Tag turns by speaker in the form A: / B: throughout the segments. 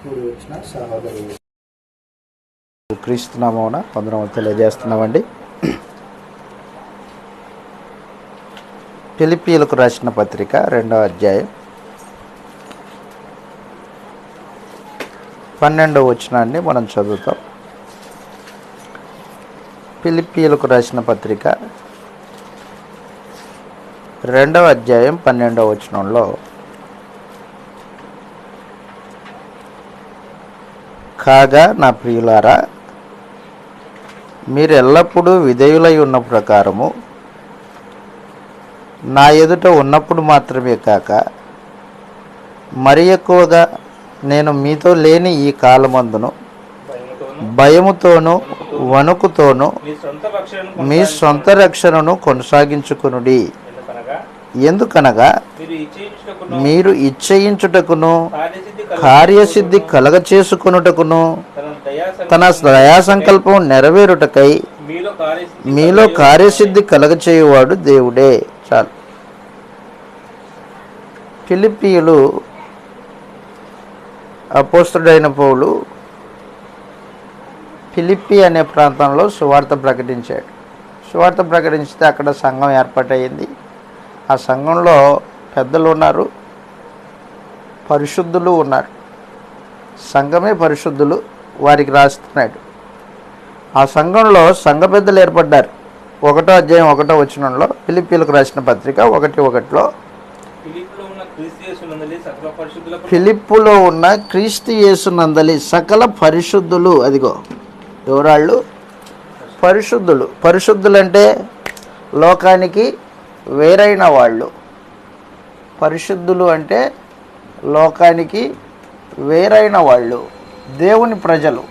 A: కూడి వచ్చిన సహోదరులు
B: క్రీస్తు నామమున వందనములు తెలియజేస్తున్నామండి. ఫిలిప్పీయులకు రాసిన పత్రిక 2వ అధ్యాయం 12వ వచనాన్ని మనం చదువుతాం. ఫిలిప్పీయులకు రాసిన పత్రిక 2వ అధ్యాయం 12వ వచనంలో, కాగా నా ప్రియులారా, మీరు ఎల్లప్పుడూ విధేయులై ఉన్న ప్రకారము నా ఎదుట ఉన్నప్పుడు మాత్రమే కాక మరి ఎక్కువగా నేను మీతో లేని ఈ కాలమందును భయముతోనూ వణుకుతోనూ మీ సొంత రక్షణను కొనసాగించుకునుడి. ఎందుకనగా మీరు ఇచ్చయించుటకును కార్యసిద్ధి కలగచేసుకొనుటకును తన దయా సంకల్పం నెరవేరుటకై మీలో కార్యసిద్ధి కలగచేయువాడు దేవుడే. చాలు. ఫిలిప్పీయులు అపోస్తలుడైన పౌలు ఫిలిప్పీ అనే ప్రాంతంలో సువార్త ప్రకటించాడు. సువార్త ప్రకటించితే అక్కడ సంఘం ఏర్పాటయింది. ఆ సంఘంలో పెద్దలు ఉన్నారు, పరిశుద్ధులు ఉన్నారు. సంఘమే పరిశుద్ధులు, వారికి రాస్తున్నాడు. ఆ సంఘంలో సంఘ పెద్దలు ఏర్పడ్డారు. 1వ అధ్యాయం 1వ వచనంలో ఫిలిప్పీయులకు రాసిన పత్రిక 1:1లో, ఫిలిప్పులో ఉన్న క్రీస్తు యేసునందలి సకల పరిశుద్ధులు, అదిగో ఎవరాళ్ళు? పరిశుద్ధులు. పరిశుద్ధులంటే లోకానికి వేరైన వాళ్ళు. పరిశుద్ధులు అంటే లోకానికి వేరైన వాళ్ళు, దేవుని ప్రజలు,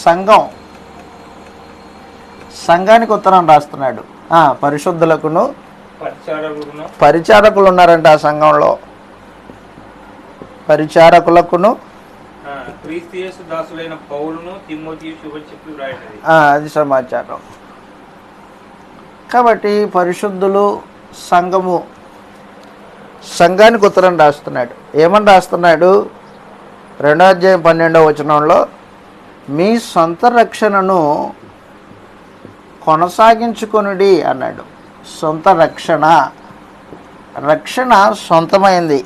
B: సంఘం. సంఘానికి ఉత్తరం రాస్తున్నాడు. పరిశుద్ధులకును పరిచారకులు ఉన్నారంట ఆ సంఘంలో. పరిచారకులకును అది సమాచారం. కాబట్టి పరిశుద్ధులు, సంఘము, సంఘానికి ఉత్తరం రాస్తున్నాడు. ఏమని రాస్తున్నాడు? 2వ అధ్యాయం 12వ వచనంలో, మీ సొంత రక్షణను కొనసాగించుకొనుడి అన్నాడు. సొంత రక్షణ, రక్షణ సొంతమైంది.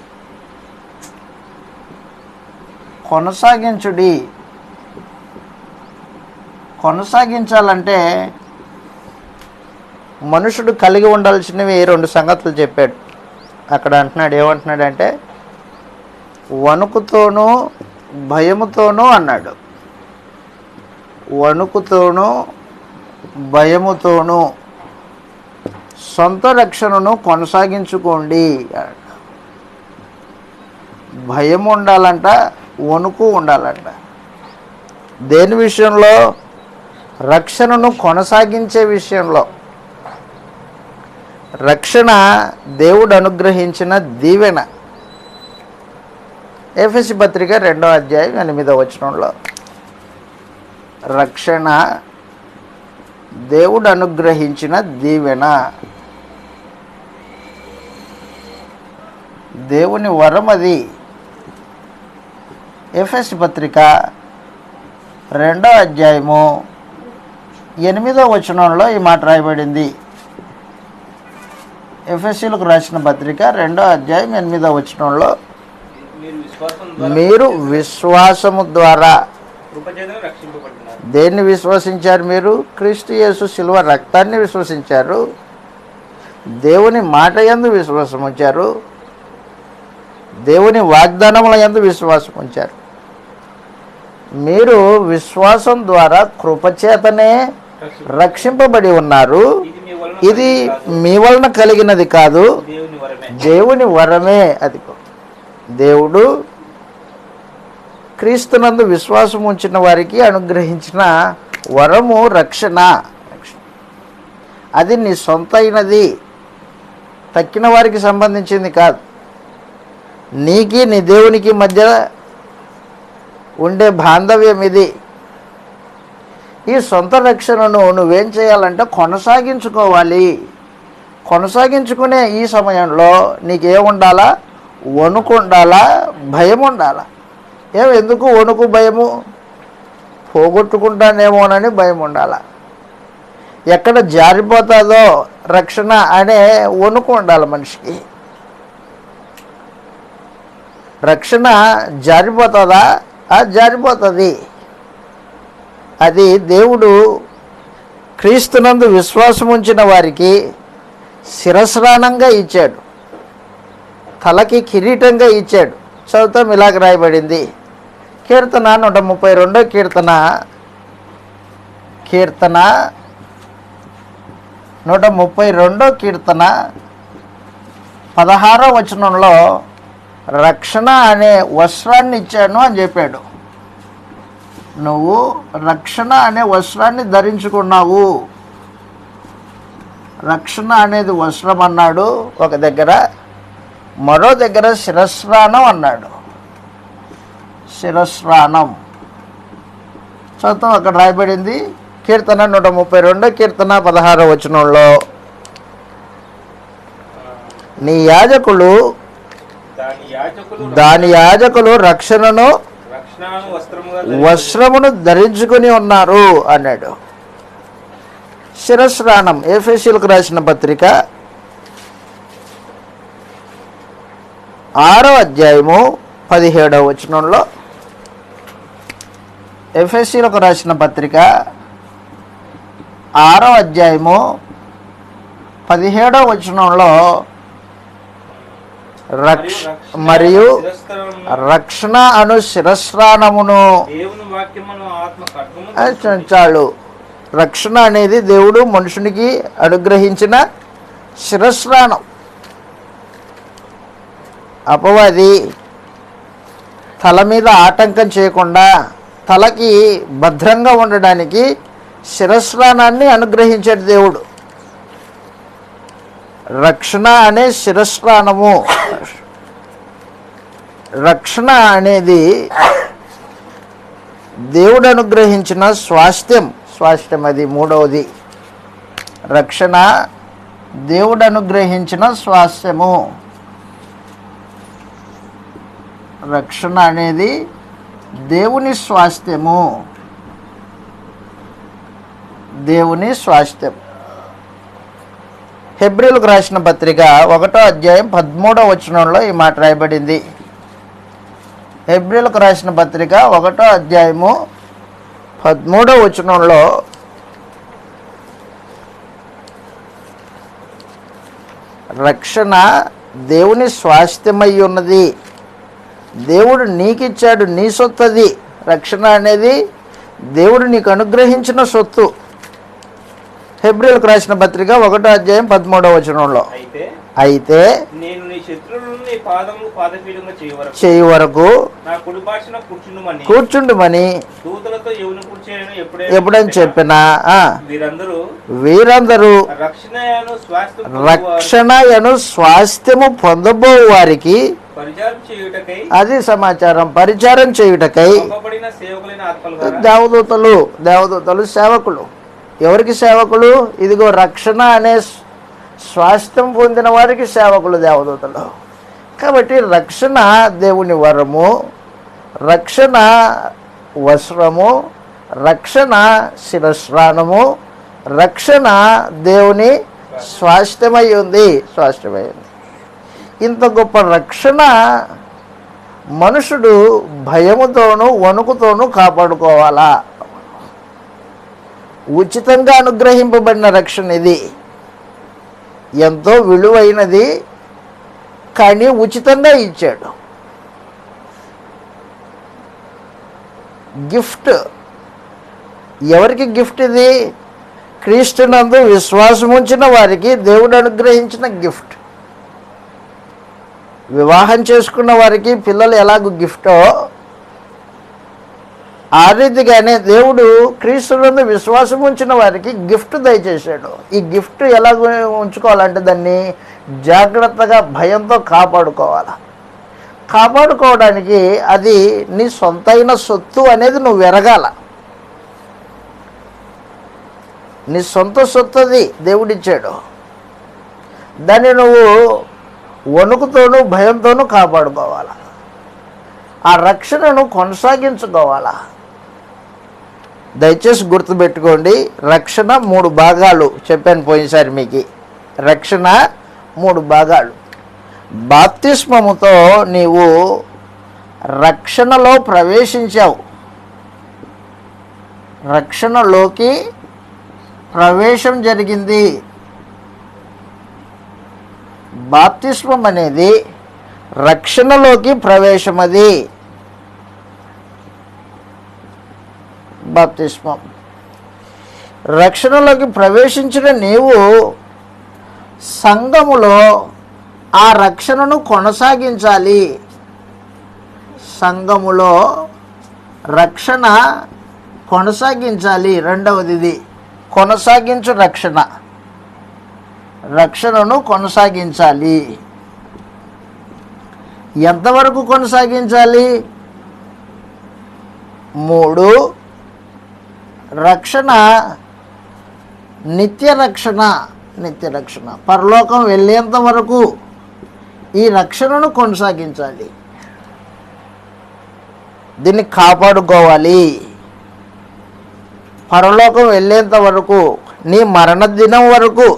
B: కొనసాగించుడి. కొనసాగించాలంటే మనుషుడు కలిగి ఉండాల్సినవి 2 సంగతులు చెప్పాడు అక్కడ. అంటున్నాడు, ఏమంటున్నాడంటే వణుకుతోనూ భయముతోనూ అన్నాడు. వణుకుతోనూ భయముతోనూ సొంత రక్షణను కొనసాగించుకోండి. భయం ఉండాలంట, వణుకు ఉండాలంట. దేని విషయంలో? రక్షణను కొనసాగించే విషయంలో. రక్షణ దేవుడు అనుగ్రహించిన దీవెన. ఎఫెసీ పత్రిక 2వ అధ్యాయం 8వ వచనంలో, రక్షణ దేవుడు అనుగ్రహించిన దీవెన, దేవుని వరం అది. ఎఫెసీ పత్రిక 2వ అధ్యాయము 8వ వచనంలో ఈ మాట రాయబడింది. ఎఫెసీలకు రాసిన పత్రిక 2వ అధ్యాయం 8వ వచనంలో, మీరు విశ్వాసము ద్వారా దేన్ని విశ్వసించారు? మీరు క్రీస్తు యేసు శిలువ రక్తాన్ని విశ్వసించారు. దేవుని మాట యందు విశ్వాసం ఉంచారు. దేవుని వాగ్దానముల యందు విశ్వాసం ఉంచారు. మీరు విశ్వాసం ద్వారా కృపచేతనే రక్షింపబడి ఉన్నారు. ఇది మీ వలన కలిగినది కాదు, దేవుని వరమే. అది దేవుడు క్రీస్తునందు విశ్వాసం ఉంచిన వారికి అనుగ్రహించిన వరము రక్షణ. అది నీ సొంత అయినది, తక్కిన వారికి సంబంధించింది కాదు. నీకి నీ దేవునికి మధ్య ఉండే బాంధవ్యం ఇది. ఈ సొంత రక్షణను నువ్వేం చేయాలంటే కొనసాగించుకోవాలి. కొనసాగించుకునే ఈ సమయంలో నీకేముండాలా? వణుకు ఉండాలా, భయం ఉండాలా. ఎందుకు వణుకు భయము? పోగొట్టుకుంటానేమోనని భయం ఉండాల. ఎక్కడ జారిపోతుందో రక్షణ అనే వణుకు ఉండాలి మనిషికి. రక్షణ జారిపోతుందా? జారిపోతుంది. అది దేవుడు క్రీస్తునందు విశ్వాసం ఉంచిన వారికి శిరస్రాణంగా ఇచ్చాడు, తలకి కిరీటంగా ఇచ్చాడు. చదువుతాం, ఇలాగ రాయబడింది. కీర్తన 132 కీర్తన 132 కీర్తన 16వ వచనంలో రక్షణ అనే వస్త్రాన్ని ఇచ్చాను అని చెప్పాడు. నువ్వు రక్షణ అనే వస్త్రాన్ని ధరించుకున్నావు. రక్షణ అనేది వస్త్రం అన్నాడు ఒక దగ్గర, మరో దగ్గర శిరస్రాణం అన్నాడు. శిరస్రాణం చదువుతాం, అక్కడ రాయబడింది. కీర్తన 132 కీర్తన 16వ వచనంలో, నీ యాజకులు దాని యాజకులు రక్షణను వస్త్రమును ధరించుకుని ఉన్నారు అన్నాడు. శిరస్రాణం ఎఫెసీయులకు రాసిన పత్రిక 6వ అధ్యాయము 17వ వచనంలో, ఎఫెసీయులకు రాసిన పత్రిక 6వ అధ్యాయము 17వ వచనంలో మరియు రక్షణ అను శిరస్రాణమును చాలు. రక్షణ అనేది దేవుడు మనుషునికి అనుగ్రహించిన శిరస్రాణం. అపవాది తల మీద ఆటంకం చేయకుండా తలకి భద్రంగా ఉండడానికి శిరస్రాణాన్ని అనుగ్రహించాడు దేవుడు. రక్షణ అనే శిరస్రాణము. రక్షణ అనేది దేవుడు అనుగ్రహించిన స్వాస్థ్యం. అది మూడవది. రక్షణ దేవుడు అనుగ్రహించిన స్వాస్థ్యము. రక్షణ అనేది దేవుని స్వాస్థ్యము. దేవుని స్వాస్థ్యం. హెబ్రీయులకు రాసిన పత్రిక 1వ అధ్యాయం 13వ వచనంలో ఈ మాట రాయబడింది. హెబ్రీయులకు రాసిన పత్రిక 1వ అధ్యాయము 13వ వచనంలో, రక్షణ దేవుని స్వాస్థ్యమై ఉన్నది. దేవుడు నీకిచ్చాడు, నీ సొత్తది. రక్షణ అనేది దేవుడు నీకు అనుగ్రహించిన సొత్తు. హెబ్రీయులకు రాసిన పత్రిక 1వ అధ్యాయం 13వ వచనంలో, అయితే
A: నేను నీ శత్రువులను నీ పాదములు పాదపీఠంగా
B: చేయి వరకు
A: నా కుడి పార్శ్వన
B: కూర్చుండుమని
A: దూతలతో ఎవరిని కూర్చోనని
B: ఎప్పుడని చెప్పినా వీరందరూ రక్షణయను స్వాస్థ్యము పొందబో వారికి అది సమాచారం. పరిచారం చేయుటకై దేవదూతలు సేవకులు. ఎవరికి సేవకులు? ఇదిగో రక్షణ అనే స్వాస్థ్యం పొందిన వారికి సేవకులు దేవదూతలు. కాబట్టి రక్షణ దేవుని వరము, రక్షణ వస్త్రము, రక్షణ శిరస్రాణము, రక్షణ దేవుని స్వాస్థ్యమై ఉంది. ఇంత గొప్ప రక్షణ మనుషుడు భయముతోనూ వణుకుతోనూ కాపాడుకోవాలా. ఉచితంగా అనుగ్రహింపబడిన రక్షణ ఇది. ఎంతో విలువైనది, కానీ ఉచితంగా ఇచ్చాడు. గిఫ్ట్. ఎవరికి గిఫ్ట్ ఇది? క్రీస్తునందు విశ్వాసం ఉంచిన వారికి దేవుడు అనుగ్రహించిన గిఫ్ట్. వివాహం చేసుకున్న వారికి పిల్లలు ఎలాగో గిఫ్టో, ఆ రీతిగానే దేవుడు క్రీస్తునందు విశ్వాసం ఉంచిన వారికి గిఫ్ట్ దయచేశాడు. ఈ గిఫ్ట్ ఎలా ఉంచుకోవాలంటే దాన్ని జాగ్రత్తగా భయంతో కాపాడుకోవాలి. కాపాడుకోవడానికి అది నీ సొంతైన సొత్తు అనేది నువ్వు ఎరగాల. నీ సొంత సొత్తు అది దేవుడిచ్చాడు. దాన్ని నువ్వు వణుకుతోనూ భయంతోనూ కాపాడుకోవాలి. ఆ రక్షణను కొనసాగించుకోవాలా. దయచేసి గుర్తుపెట్టుకోండి, రక్షణ 3 భాగాలు చెప్పాను పోయినసారి మీకు. రక్షణ 3 భాగాలు. బాప్తిస్మముతో నీవు రక్షణలో ప్రవేశించావు, రక్షణలోకి ప్రవేశం జరిగింది. బాప్తిస్మం అనేది రక్షణలోకి ప్రవేశం. అది బాప్తిస్మం. రక్షణలోకి ప్రవేశించిన నీవు సంఘములో ఆ రక్షణను కొనసాగించాలి. సంఘములో రక్షణ కొనసాగించాలి. రెండవది ఇది కొనసాగించు రక్షణ. రక్షణను కొనసాగించాలి. ఎంతవరకు కొనసాగించాలి? 3 రక్షణ, నిత్య రక్షణ. నిత్య రక్షణ పరలోకం వెళ్ళేంత వరకు ఈ రక్షణను కొనసాగించాలి. దీన్ని కాపాడుకోవాలి. పరలోకం వెళ్ళేంత వరకు, నీ మరణ దినం వరకు,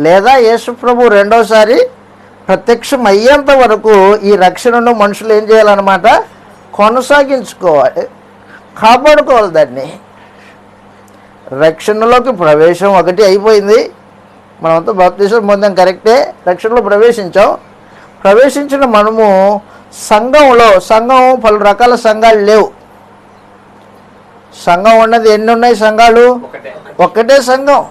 B: లేదా యేసుప్రభు రెండోసారి ప్రత్యక్షం అయ్యేంత వరకు ఈ రక్షణను మనుషులు ఏం చేయాలన్నమాట? కొనసాగించుకోవాలి, కాపాడుకోవాలి. దాన్ని రక్షణలోకి ప్రవేశం ఒకటి అయిపోయింది. మనమంతా బాప్తిసం పొందాం, కరెక్టే, రక్షణలో ప్రవేశించాం. ప్రవేశించిన మనము సంఘంలో, సంఘం పలు రకాల సంఘాలు లేవు. సంఘం ఉన్నది ఎన్ని ఉన్నాయి? సంఘాలు ఒక్కటే సంఘం,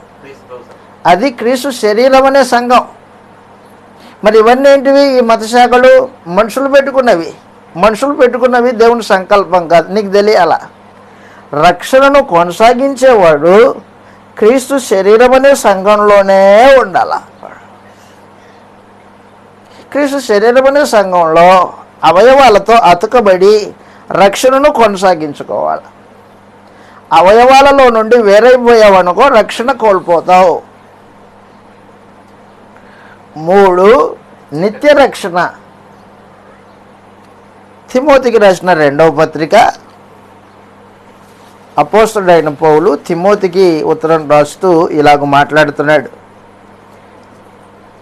B: అది క్రీస్తు శరీరం అనే సంఘం. మరి ఇవన్నీ ఏంటివి? ఈ మత శాఖలు మనుషులు పెట్టుకున్నవి. మనుషులు పెట్టుకున్నవి దేవుని సంకల్పం కాదు, నీకు తెలియాల. రక్షణను కొనసాగించేవాడు క్రీస్తు శరీరం అనే సంఘంలోనే ఉండాల. క్రీస్తు శరీరం అనే సంఘంలో అవయవాలతో అతుకబడి రక్షణను కొనసాగించుకోవాలి. అవయవాలలో నుండి వేరైపోయావనుకో రక్షణ కోల్పోతావు. 3 నిత్య రక్షణ. తిమోతికి రాసిన 2వ పత్రిక, అపోస్తలుడైన పౌలు తిమోతికి ఉత్తరం రాస్తూ ఇలాగ మాట్లాడుతున్నాడు.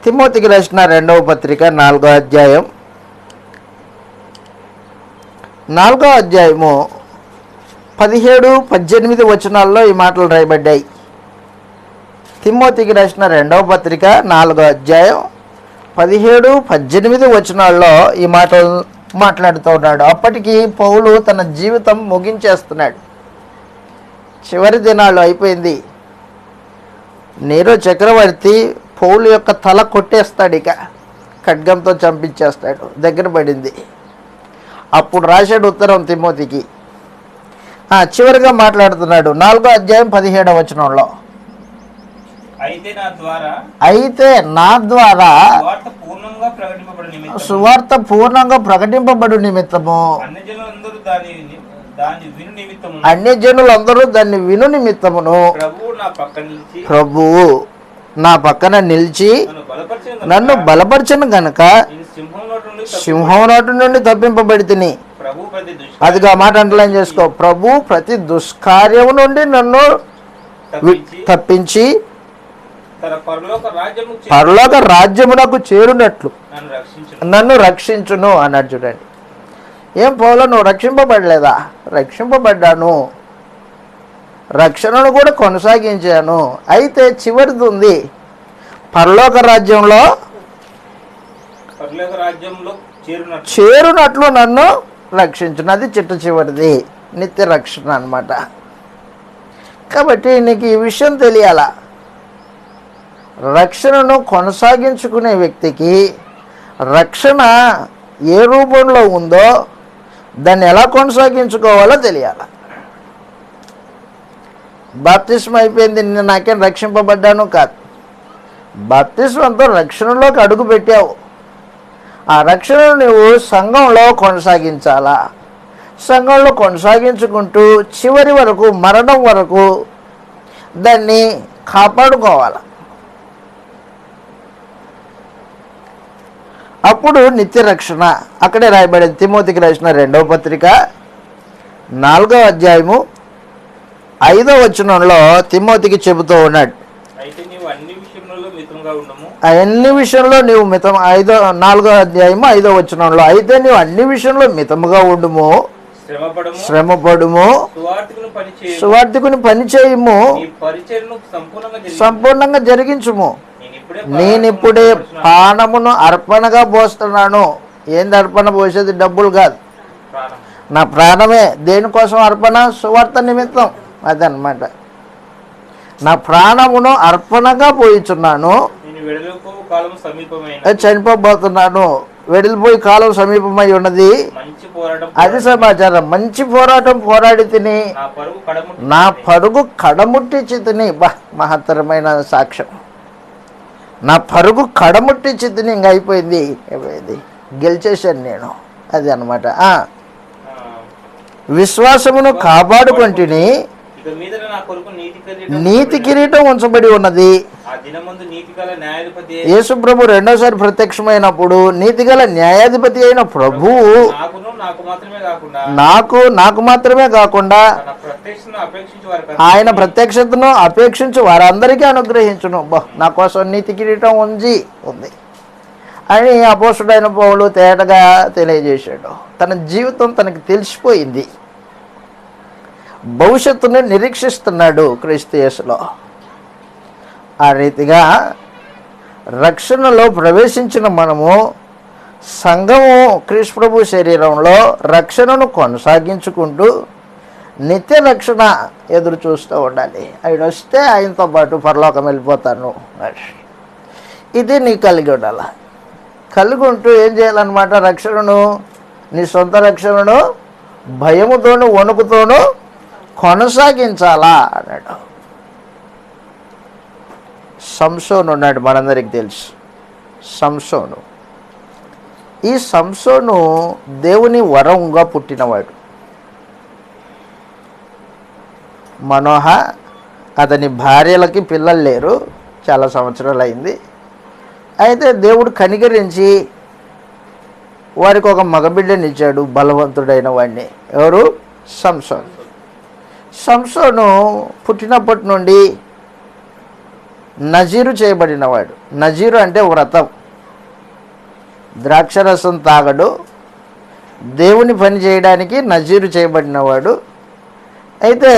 B: తిమోతికి రాసిన 2వ పత్రిక 4వ అధ్యాయం, 4వ అధ్యాయము 17-18 వచనాల్లో ఈ మాటలు రాయబడ్డాయి. తిమోతికి రాసిన 2వ పత్రిక 4వ అధ్యాయం 17-18 వచనాల్లో ఈ మాటలు మాట్లాడుతూ ఉన్నాడు. అప్పటికి పౌలు తన జీవితం ముగించేస్తున్నాడు. చివరి దినాలు అయిపోయింది. నీరో చక్రవర్తి పౌలు యొక్క తల కొట్టేస్తాడు, ఇక ఖడ్గంతో చంపించేస్తాడు, దగ్గర పడింది. అప్పుడు రాశాడు ఉత్తరం తిమోతికి. చివరిగా మాట్లాడుతున్నాడు 4వ అధ్యాయం 17వ వచనంలో,
A: అయితే నా ద్వారా
B: సువార్త పూర్ణంగా ప్రకటింపబడు నిమిత్తము అన్యజనులందరూ దాన్ని విను నిమిత్తమును ప్రభువు నా పక్కన నిలిచి నన్ను బలపరచను గనక సింహం నోటి నుండి తప్పింపబడి తిని. అదిగా మాట అండర్లైన్ చేసుకో. ప్రభు ప్రతి దుష్కార్యం నుండి నన్ను తప్పించి పరలోక రాజ్యమునకు చేరునట్లు నన్ను రక్షించును అన్నాడు. చూడండి, ఏం పౌలు నువ్వు రక్షింపబడలేదా? రక్షింపబడ్డాను, రక్షణను కూడా కొనసాగించాను. అయితే చివరిది ఉంది, పరలోక రాజ్యంలో చేరునట్లు నన్ను రక్షించును. అది చిట్ట చివరిది, నిత్య రక్షణ అన్నమాట. కాబట్టి నీకు ఈ విషయం తెలియాలా. రక్షణను కొనసాగించుకునే వ్యక్తికి రక్షణ ఏ రూపంలో ఉందో దాన్ని ఎలా కొనసాగించుకోవాలో తెలియాలి. బాప్తిస్మం అయిపోయింది, నేను నాకేం రక్షింపబడ్డాను కాదు. బాప్తిస్మంతో రక్షణలోకి అడుగు పెట్టావు. ఆ రక్షణను నువ్వు సంఘంలో కొనసాగించాలా. సంఘంలో కొనసాగించుకుంటూ చివరి వరకు, మరణం వరకు దాన్ని కాపాడుకోవాలి. అప్పుడు నిత్య రక్షణ. అక్కడే రాయబడింది. తిమోతికి రాసిన 2వ పత్రిక 4వ అధ్యాయము 5వ వచనంలో తిమోతికి చెబుతూ ఉన్నాడు,
A: అయితే నీవు అన్ని విషయంలో మితంగా ఉండము.
B: అన్ని విషయంలో నీవు 4వ అధ్యాయము 5వ వచనంలో, అయితే నీవు అన్ని విషయంలో మితముగా ఉండుము, శ్రమపడుము, సువార్తికుని పని చేయుము, సంపూర్ణంగా జరిగించుము. నేనిప్పుడే ప్రాణమును అర్పణగా పోస్తున్నాను. ఏంది అర్పణ పోసేది? డబ్బులు కాదు, నా ప్రాణమే. దేనికోసం అర్పణ? సువార్త నిమిత్తం. అదనమాట. నా ప్రాణమును అర్పణగా పోయిచున్నాను, చనిపోబోతున్నాను, వెడిలిపోయి కాలం సమీపమై ఉన్నది. అది సమాచారం. మంచి పోరాటం పోరాడి తిని నా పరుగు కడముట్టించి తిని. మహత్తరమైన సాక్ష్యం. నా పరుగు కడముట్టించి తిని ఇంక అయిపోయింది, గెలిచేశాను నేను. అది అనమాట. విశ్వాసమును కాపాడుకుంటుని నీతి కిరీటం ఉంచబడి ఉన్నది. యేసు ప్రభు రెండోసారి ప్రత్యక్షమైనప్పుడు నీతిగల న్యాయాధిపతి అయిన ప్రభువు నాకు మాత్రమే కాకుండా ఆయన ప్రత్యక్షతను అపేక్షించి వారందరికీ అనుగ్రహించును. నా కోసం నీతి కిరీటం ఉంది అని అపోస్తుడైన పౌలు తేటగా తెలియజేశాడు. తన జీవితం తనకి తెలిసిపోయింది. భవిష్యత్తుని నిరీక్షిస్తున్నాడు క్రీస్తు యేసులో. ఆ రీతిగా రక్షణలో ప్రవేశించిన మనము సంఘము క్రీస్తు ప్రభు శరీరంలో రక్షణను కొనసాగించుకుంటూ నిత్య రక్షణ ఎదురు చూస్తూ ఉండాలి. ఆయన వస్తే ఆయనతో పాటు పరలోకం వెళ్ళిపోతాను. ఇది నీ కలిగి ఉండాలి. కలిగి ఉంటూ ఏం చేయాలన్నమాట? రక్షణను, నీ సొంత రక్షణను భయముతోనూ వణుకుతోనూ కొనసాగించాలా అన్నాడు. సంసోను ఉన్నాడు, మనందరికి తెలుసు. సంసోను, ఈ సంసోను దేవుని వరంగా పుట్టినవాడు. మనోహ, అతని భార్యలకి పిల్లలు లేరు, చాలా సంవత్సరాలు అయింది. అయితే దేవుడు కనికరించి వారికి ఒక మగబిడ్డనిచ్చాడు, బలవంతుడైన వాడిని. ఎవరు? సంసోను. సంసోను పుట్టినప్పటి నుండి నజీరు చేయబడినవాడు. నజీరు అంటే వ్రతం. ద్రాక్షరసం తాగడు, దేవుని పని చేయడానికి నజీరు చేయబడినవాడు. అయితే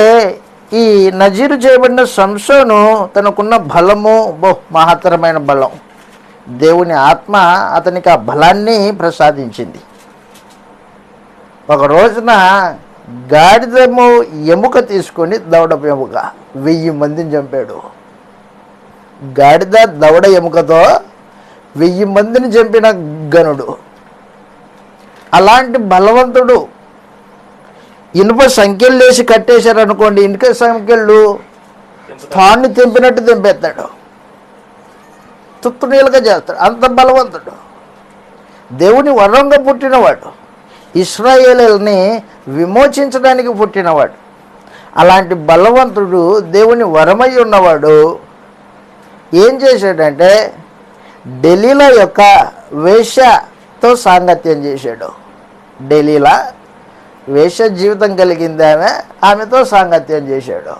B: ఈ నజీరు చేయబడిన సంసోను తనకున్న బలము మహత్తరమైన బలం. దేవుని ఆత్మ అతనికి ఆ బలాన్ని ప్రసాదించింది. ఒక రోజున గాడిదము ఎముక తీసుకొని, దవడపు ఎముక, 1000 మందిని చంపాడు. గాడిద దవడ ఎముకతో 1000 మందిని చంపిన గనుడు. అలాంటి బలవంతుడు. ఇనుప సంఖ్యలు వేసి కట్టేశారనుకోండి, ఇనుప సంఖ్యలు తాన్ని తెంపినట్టు తెంపేస్తాడు, తుత్తునీలుగా చేస్తాడు. అంత బలవంతుడు. దేవుని వరంగా పుట్టినవాడు, ఇశ్రాయేలుని విమోచించడానికి పుట్టినవాడు. అలాంటి బలవంతుడు, దేవుని వరమై ఉన్నవాడు ఏం చేశాడంటే డెలీలా యొక్క వేశ్యతో సాంగత్యం చేశాడు. డెలీలా వేశ్య జీవితం కలిగింది. ఆమెతో సాంగత్యం చేశాడు.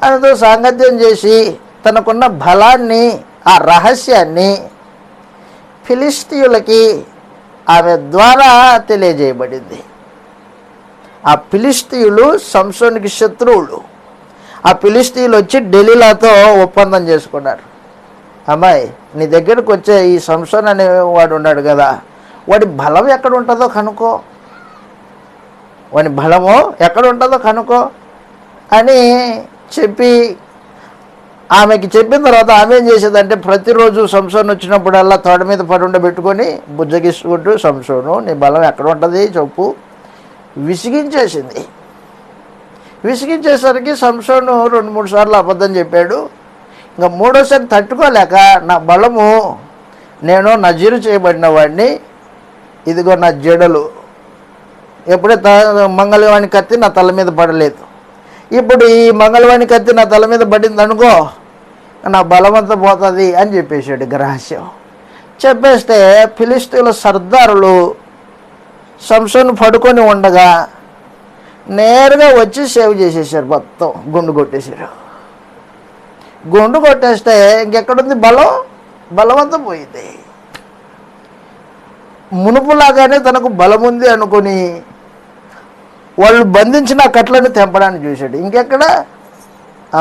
B: ఆమెతో సాంగత్యం చేసి తనకున్న బలాన్ని, ఆ రహస్యాన్ని ఫిలిస్తీయులకి ఆమె ద్వారా తెలియజేయబడింది. ఆ ఫిలిస్తీయులు సంసోనికి శత్రువులు. ఆ ఫిలిస్తీయులు వచ్చి డెలీలాతో ఒప్పందం చేసుకున్నారు. అమ్మాయి, నీ దగ్గరకు వచ్చే ఈ సంసోన్ అనే వాడు ఉన్నాడు కదా, వాడి బలం ఎక్కడ ఉంటుందో కనుక్కో, వాడి బలము ఎక్కడ ఉంటుందో కనుక్కో అని చెప్పి ఆమెకి చెప్పిన తర్వాత ఆమె ఏం చేసేదంటే ప్రతిరోజు సంసోన్ వచ్చినప్పుడల్లా తోడ మీద పడి ఉండబెట్టుకొని బుజ్జగిసుకుంటూ, సంసోను నీ బలం ఎక్కడ ఉంటుంది చెప్పు. విసిగించేసింది. విసిగించేసరికి సంసోను 2-3 సార్లు అబద్ధం చెప్పాడు. ఇంకా 3వసారి తట్టుకోలేక, నా బలము, నేను నజీరు చేయబడిన వాడిని, ఇదిగో నా జడలు, ఎప్పుడైతే మంగళవాణి కత్తి నా తల మీద పడలేదు, ఇప్పుడు ఈ మంగళవాణి కత్తి నా తల మీద పడింది అనుకో, నా బలమంతా పోతుంది అని చెప్పేశాడు రహస్యం. చెప్పేస్తే ఫిలిస్తీన్ల సర్దారులు సంసోను పడుకొని ఉండగా నేరుగా వచ్చి సేవ్ చేసేసారు, మొత్తం గుండు కొట్టేశారు. గుండు కొట్టేస్తే ఇంకెక్కడుంది బలవంతం పోయింది. మునుపులాగానే తనకు బలం ఉంది అనుకుని వాళ్ళు బంధించిన కట్లను తెంపడానికి చూశాడు. ఇంకెక్కడ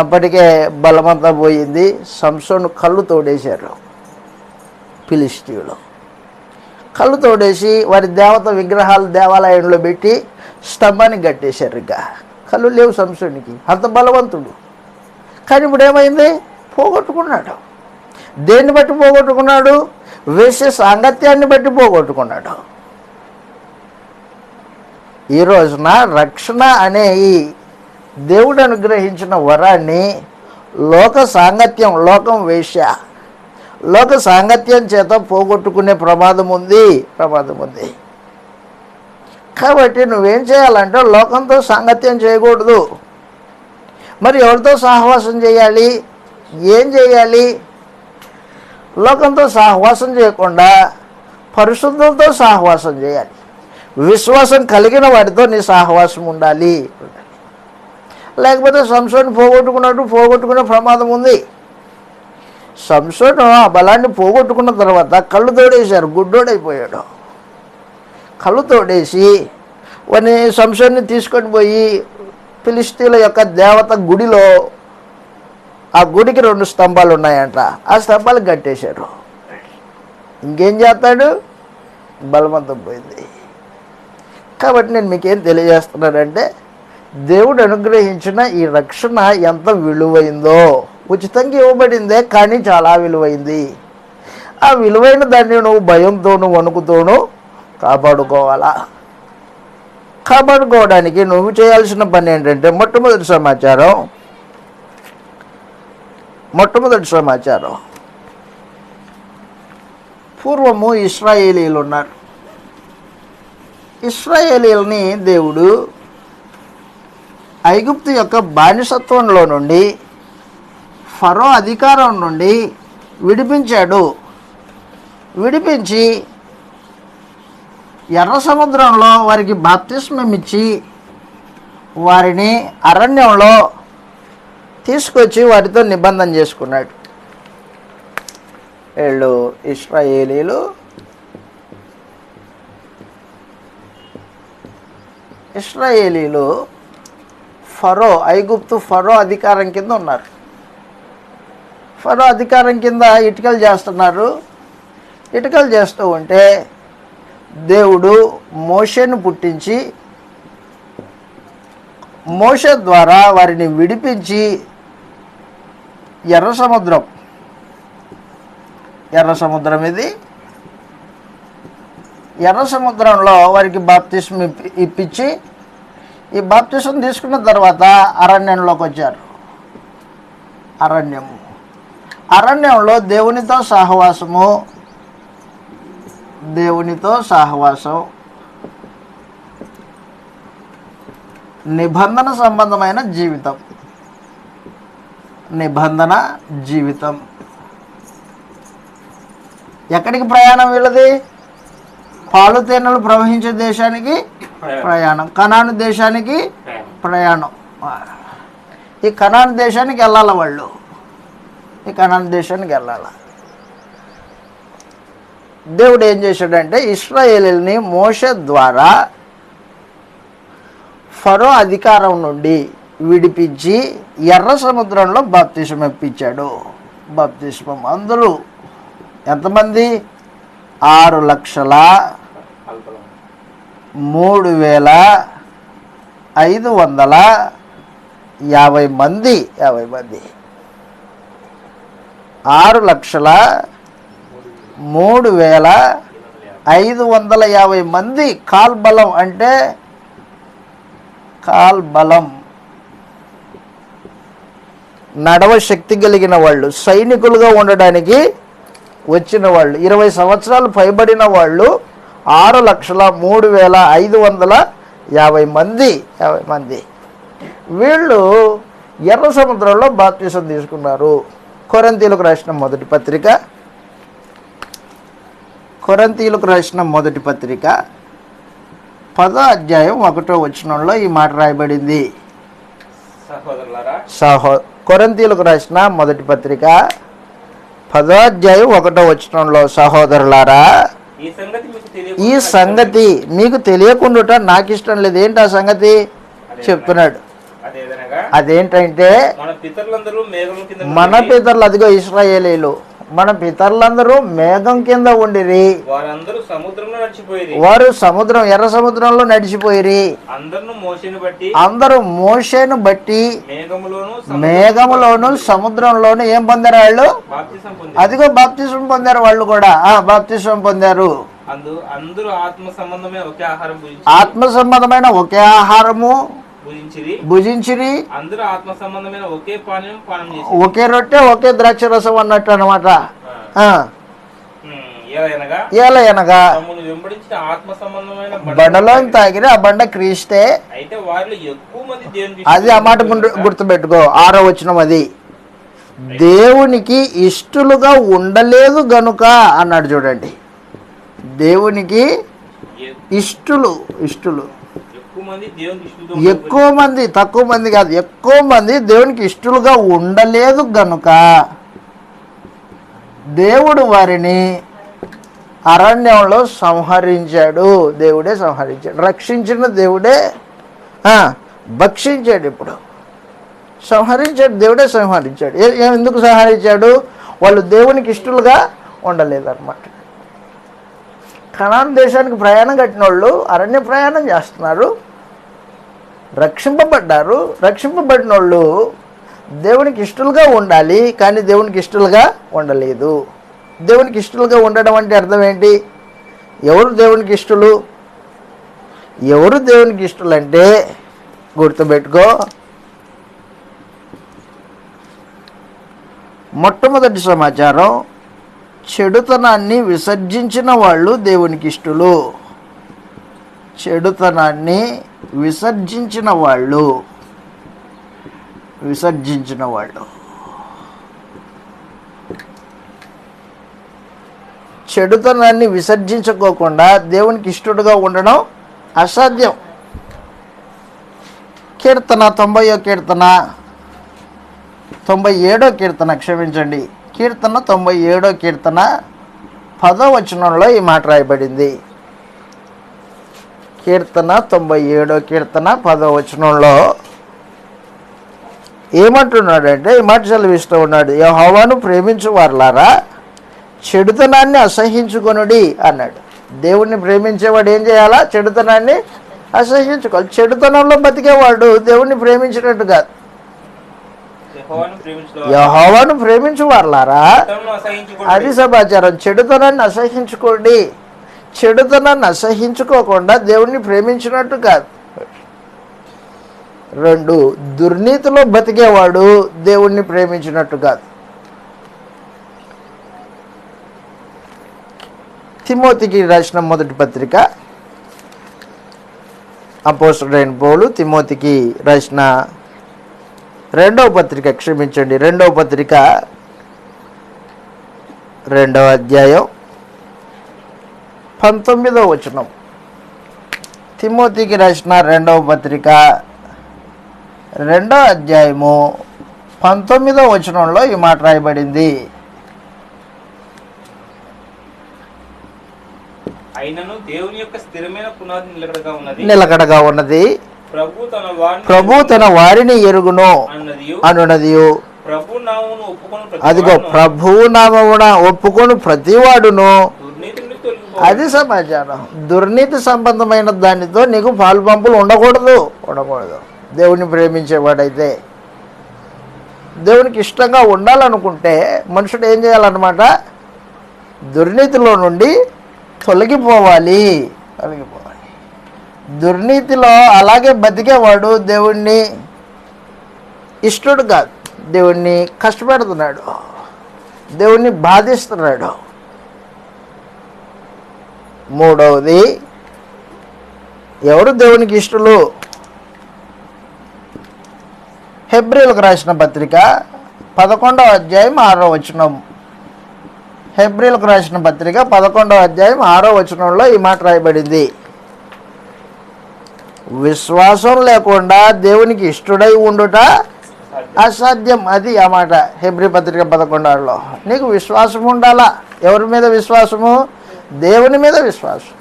B: అప్పటికే బలమంతా పోయింది. సంసోను కళ్ళు తోడేశారు ఫిలిష్తీయులు. కళ్ళు తోడేసి వారి దేవత విగ్రహాలు దేవాలయంలో పెట్టి స్తంభానికి కట్టేశారు. ఇక కళ్ళు లేవు సంసోనికి, అంత బలవంతుడు. కానీ ఇప్పుడు ఏమైంది? పోగొట్టుకున్నాడు. దేన్ని బట్టి పోగొట్టుకున్నాడు? వేసే సాంగత్యాన్ని బట్టి పోగొట్టుకున్నాడు. ఈ రోజున రక్షణ అనే ఈ దేవుడు అనుగ్రహించిన వరాన్ని లోక సాంగత్యం, లోక సాంగత్యం చేత పోగొట్టుకునే ప్రమాదం ఉంది. కాబట్టి నువ్వేం చేయాలంటే లోకంతో సాంగత్యం చేయకూడదు. మరి ఎవరితో సహవాసం చేయాలి? ఏం చేయాలి? లోకంతో సహవాసం చేయకుండా పరిశుద్ధులతో సహవాసం చేయాలి. విశ్వాసం కలిగిన వాడితో నీ సహవాసం ఉండాలి. లేకపోతే సంసోను పోగొట్టుకునే ప్రమాదం ఉంది. సంసోను ఆ బలాన్ని పోగొట్టుకున్న తర్వాత కళ్ళు తోడేశారు, గుడ్డోడైపోయాడు. కళ్ళు తోడేసి వాడిని సంసోన్ని తీసుకొని పోయి ఫిలిష్తీయుల యొక్క దేవత గుడిలో, ఆ గుడికి 2 స్తంభాలు ఉన్నాయంట, ఆ స్తంభాలు కట్టేశారు. ఇంకేం చేస్తాడు? బలవంతం పోయింది. కాబట్టి నేను మీకేం తెలియజేస్తున్నానంటే దేవుడు అనుగ్రహించిన ఈ రక్షణ ఎంత విలువైందో. ఉచితంగా ఇవ్వబడిందే, కానీ చాలా విలువైంది. ఆ విలువైన దాన్ని నువ్వు భయంతోనూ వణుకుతోనూ కాపాడుకోవడానికి నువ్వు చేయాల్సిన పని ఏంటంటే మొట్టమొదటి సమాచారం పూర్వము ఇశ్రాయేలీలు ఉన్నారు. ఇశ్రాయేలీలని దేవుడు ఐగుప్తు యొక్క బానిసత్వంలో నుండి, ఫరో అధికారం నుండి విడిపించాడు. విడిపించి ఎర్ర సముద్రంలో వారికి బాప్తిస్మం ఇచ్చి వారిని అరణ్యంలో తీసుకొచ్చి వారితో నిబంధన చేసుకున్నాడు. వీళ్ళు ఇశ్రాయేలీలు ఐగుప్తు ఫరో అధికారం కింద ఉన్నారు. ఫరో అధికారం కింద ఇటుకలు చేస్తున్నారు. ఇటుకలు చేస్తూ ఉంటే దేవుడు మోషేను పుట్టించి మోషే ద్వారా వారిని విడిపించి ఎర్ర సముద్రంలో వారికి బాప్తిస్మం ఇప్పించి, ఈ బాప్తిస్మం తీసుకున్న తర్వాత అరణ్యంలోకి వచ్చారు. అరణ్యంలో దేవునితో సహవాసం, నిబంధన సంబంధమైన జీవితం. ఎక్కడికి ప్రయాణం వీళ్ళది? పాలు తేనెలు ప్రవహించే దేశానికి ప్రయాణం, కనాను దేశానికి ప్రయాణం. ఈ కనాను దేశానికి వెళ్ళాలి వాళ్ళు. దేవుడు ఏం చేశాడంటే ఇశ్రాయేలీయుల్ని మోషే ద్వారా ఫరో అధికారం నుండి విడిపించి ఎర్ర సముద్రంలో బాప్తిస్మం ఇప్పించాడు. అందరూ ఎంతమంది? 6,03,550 మంది. 6,03,550 మంది కాల్బలం, అంటే నడవ శక్తి కలిగిన వాళ్ళు, సైనికులుగా ఉండడానికి వచ్చిన వాళ్ళు, 20 సంవత్సరాలు పైబడిన వాళ్ళు 6,03,550 మంది. వీళ్ళు ఎర్ర సముద్రంలో బాప్తిసం తీసుకున్నారు. కొరింథీయులకు రాసిన మొదటి పత్రిక కొరింథీయులకు రాసిన మొదటి పత్రిక 10వ అధ్యాయం 1వ వచనంలో ఈ మాట రాయబడింది.
A: సహోదరులారా,
B: కొరింథీయులకు రాసిన మొదటి పత్రిక 10వ అధ్యాయం 1వ వచనంలో, సహోదరులారా, ఈ సంగతి మీకు తెలియకుండా నాకు ఇష్టం లేదు. ఏంటి ఆ సంగతి చెప్తున్నాడు. అదేంటంటే మన పితరులు, అదిగో ఇశ్రాయేలీలు, మన పితరులందరూ మేఘం కింద ఉండిరి, వారు సముద్రం, ఎర్ర సముద్రంలో నడిచిపోయిరి. అందరూ మోషేను బట్టి మేఘములోను సముద్రంలోను ఏం పొందారు వాళ్ళు? అదిగో బాప్తిస్మం పొందారు. వాళ్ళు కూడా బాప్తిస్మం పొందారు. ఆత్మ సంబంధమైన ఒకే ఆహారము భుజించిరి. అందరూ ఆత్మ సంబంధమైన ఒకే పానీయం పానం చేసిరి. ఒకే రొట్టె ఒకే ద్రాక్ష రసం అన్నట్టు అనమాట. ఏలయనగా బండలో తాగిరి, ఆ బండ క్రీస్తే. అది ఆ మాట గుర్తుపెట్టుకో. 6వ వచనం అది. దేవునికి ఇష్టలుగా ఉండలేదు గనుక అన్నాడు. చూడండి, దేవునికి ఇష్టలు ఎక్కువ మంది, తక్కువ మంది కాదు, ఎక్కువ మంది దేవునికి ఇష్టలుగా ఉండలేదు గనుక దేవుడు వారిని అరణ్యంలో సంహరించాడు. దేవుడే సంహరించాడు. రక్షించిన దేవుడే భక్షించాడు. ఇప్పుడు సంహరించాడు, దేవుడే సంహరించాడు. ఎందుకు సంహరించాడు? వాళ్ళు దేవునికి ఇష్టలుగా ఉండలేదన్నమాట. కనాన్ దేశానికి ప్రయాణం కట్టిన వాళ్ళు అరణ్య ప్రయాణం చేస్తున్నారు, రక్షింపబడ్డారు. రక్షింపబడిన వాళ్ళు దేవునికి ఇష్టలుగా ఉండాలి, కానీ దేవునికి ఇష్టలుగా ఉండలేదు. దేవునికి ఇష్టలుగా ఉండడం అంటే అర్థం ఏంటి? ఎవరు దేవునికి ఇష్టలు? ఎవరు దేవునికి ఇష్టలు అంటే గుర్తుపెట్టుకో. మొట్టమొదటి సమాచారం, చెడుతనాన్ని విసర్జించిన వాళ్ళు దేవునికి ఇష్టలు. చెడుతనాన్ని విసర్జించిన వాళ్ళు చెడుతనాన్ని విసర్జించుకోకుండా దేవునికి ఇష్టడుగా ఉండడం అసాధ్యం. కీర్తన 90వ కీర్తన 97వ కీర్తన క్షమించండి, కీర్తన 97వ కీర్తన 10వ వచనంలో ఈ మాట రాయబడింది. కీర్తన 97వ కీర్తన 10వ వచనంలో ఏమంటున్నాడంటే ఈ మాట సెలవిస్తూ ఉన్నాడు. యెహోవాను ప్రేమించు వారలారా, చెడుతనాన్ని అసహ్యించుకొనుడి అన్నాడు. దేవుణ్ణి ప్రేమించేవాడు ఏం చేయాలా? చెడుతనాన్ని అసహ్యించుకోవాలి. చెడుతనంలో బతికేవాడు దేవుణ్ణి ప్రేమించినట్టు కాదు. యెహోవాను ప్రేమించు వారలారా, అది సమాచారం. చెడుతనాన్ని అసహ్యించుకోండి. చెడుతనాన్ని అసహ్యించుకోకుండా దేవుణ్ణి ప్రేమించినట్టు కాదు. 2, దుర్నీతిలో బతికేవాడు దేవుణ్ణి ప్రేమించినట్టు కాదు. తిమోతికి రాసిన మొదటి పత్రిక, అపోస్తలుడైన పౌలు తిమోతికి రాసిన 2వ పత్రిక, క్షమించండి 2వ పత్రిక 2వ అధ్యాయం 19వ వచనం. తిమోతికి రాసిన 2వ పత్రిక 2వ అధ్యాయము 19వ వచనంలో ఈ మాట రాయబడింది.
A: అయినను దేవుని యొక్క స్థిరమైన పునాది
B: నిలకడగా ఉన్నది. ప్రభు తన వారిని ఎరుగును అనున్నది. అదిగో ప్రభువు నామమున ఒప్పుకొని ప్రతివాడును. అది సమాచారం. దుర్నీతి సంబంధమైన దానితో నీకు పాలు పంపులు ఉండకూడదు. దేవుని ప్రేమించేవాడైతే, దేవునికి ఇష్టంగా ఉండాలనుకుంటే మనుషుడు ఏం చేయాలన్నమాట? దుర్నీతిలో నుండి తొలగిపోవాలి. దుర్నీతిలో అలాగే బతికేవాడు దేవుణ్ణి ఇష్టడు కాదు. దేవుణ్ణి కష్టపెడుతున్నాడు, దేవుణ్ణి బాధిస్తున్నాడు. 3వది, ఎవరు దేవునికి ఇష్టలు? హెబ్రీయులకు రాసిన పత్రిక 11వ అధ్యాయం 6వ వచనం. హెబ్రీలకు రాసిన పత్రిక 11వ అధ్యాయం 6వ వచనంలో ఈ మాట రాయబడింది. విశ్వాసం లేకుండా దేవునికి ఇష్టడై ఉండుట అసాధ్యం. అది ఆ మాట హెబ్రీ పత్రిక 11లో. నీకు విశ్వాసం ఉండాలా. ఎవరి మీద విశ్వాసము? దేవుని మీద విశ్వాసం.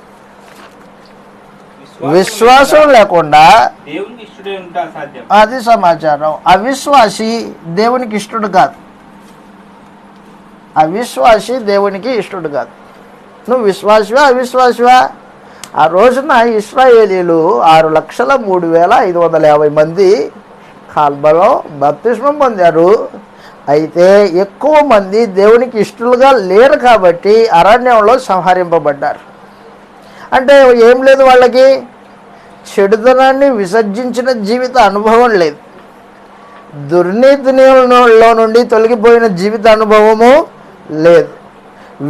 B: విశ్వాసం లేకుండా
A: దేవునికి ఇష్టడై ఉంటే అసాధ్యం.
B: అది సమాచారం. అవిశ్వాసి దేవునికి ఇష్టడు కాదు. అవిశ్వాసి దేవునికి ఇష్టడు కాదు. నువ్వు విశ్వాసివా అవిశ్వాసివా? ఆ రోజున ఇశ్రాయేలీలు 6,03,550 మంది కాల్బలో బాప్తిస్మం పొందారు. అయితే ఎక్కువ మంది దేవునికి ఇష్టలుగా లేరు కాబట్టి అరణ్యంలో సంహరింపబడ్డారు. అంటే ఏం లేదు, వాళ్ళకి చెడుతనాన్ని విసర్జించిన జీవిత అనుభవం లేదు. దుర్నీతిలో నుండి తొలగిపోయిన జీవిత అనుభవము లేదు.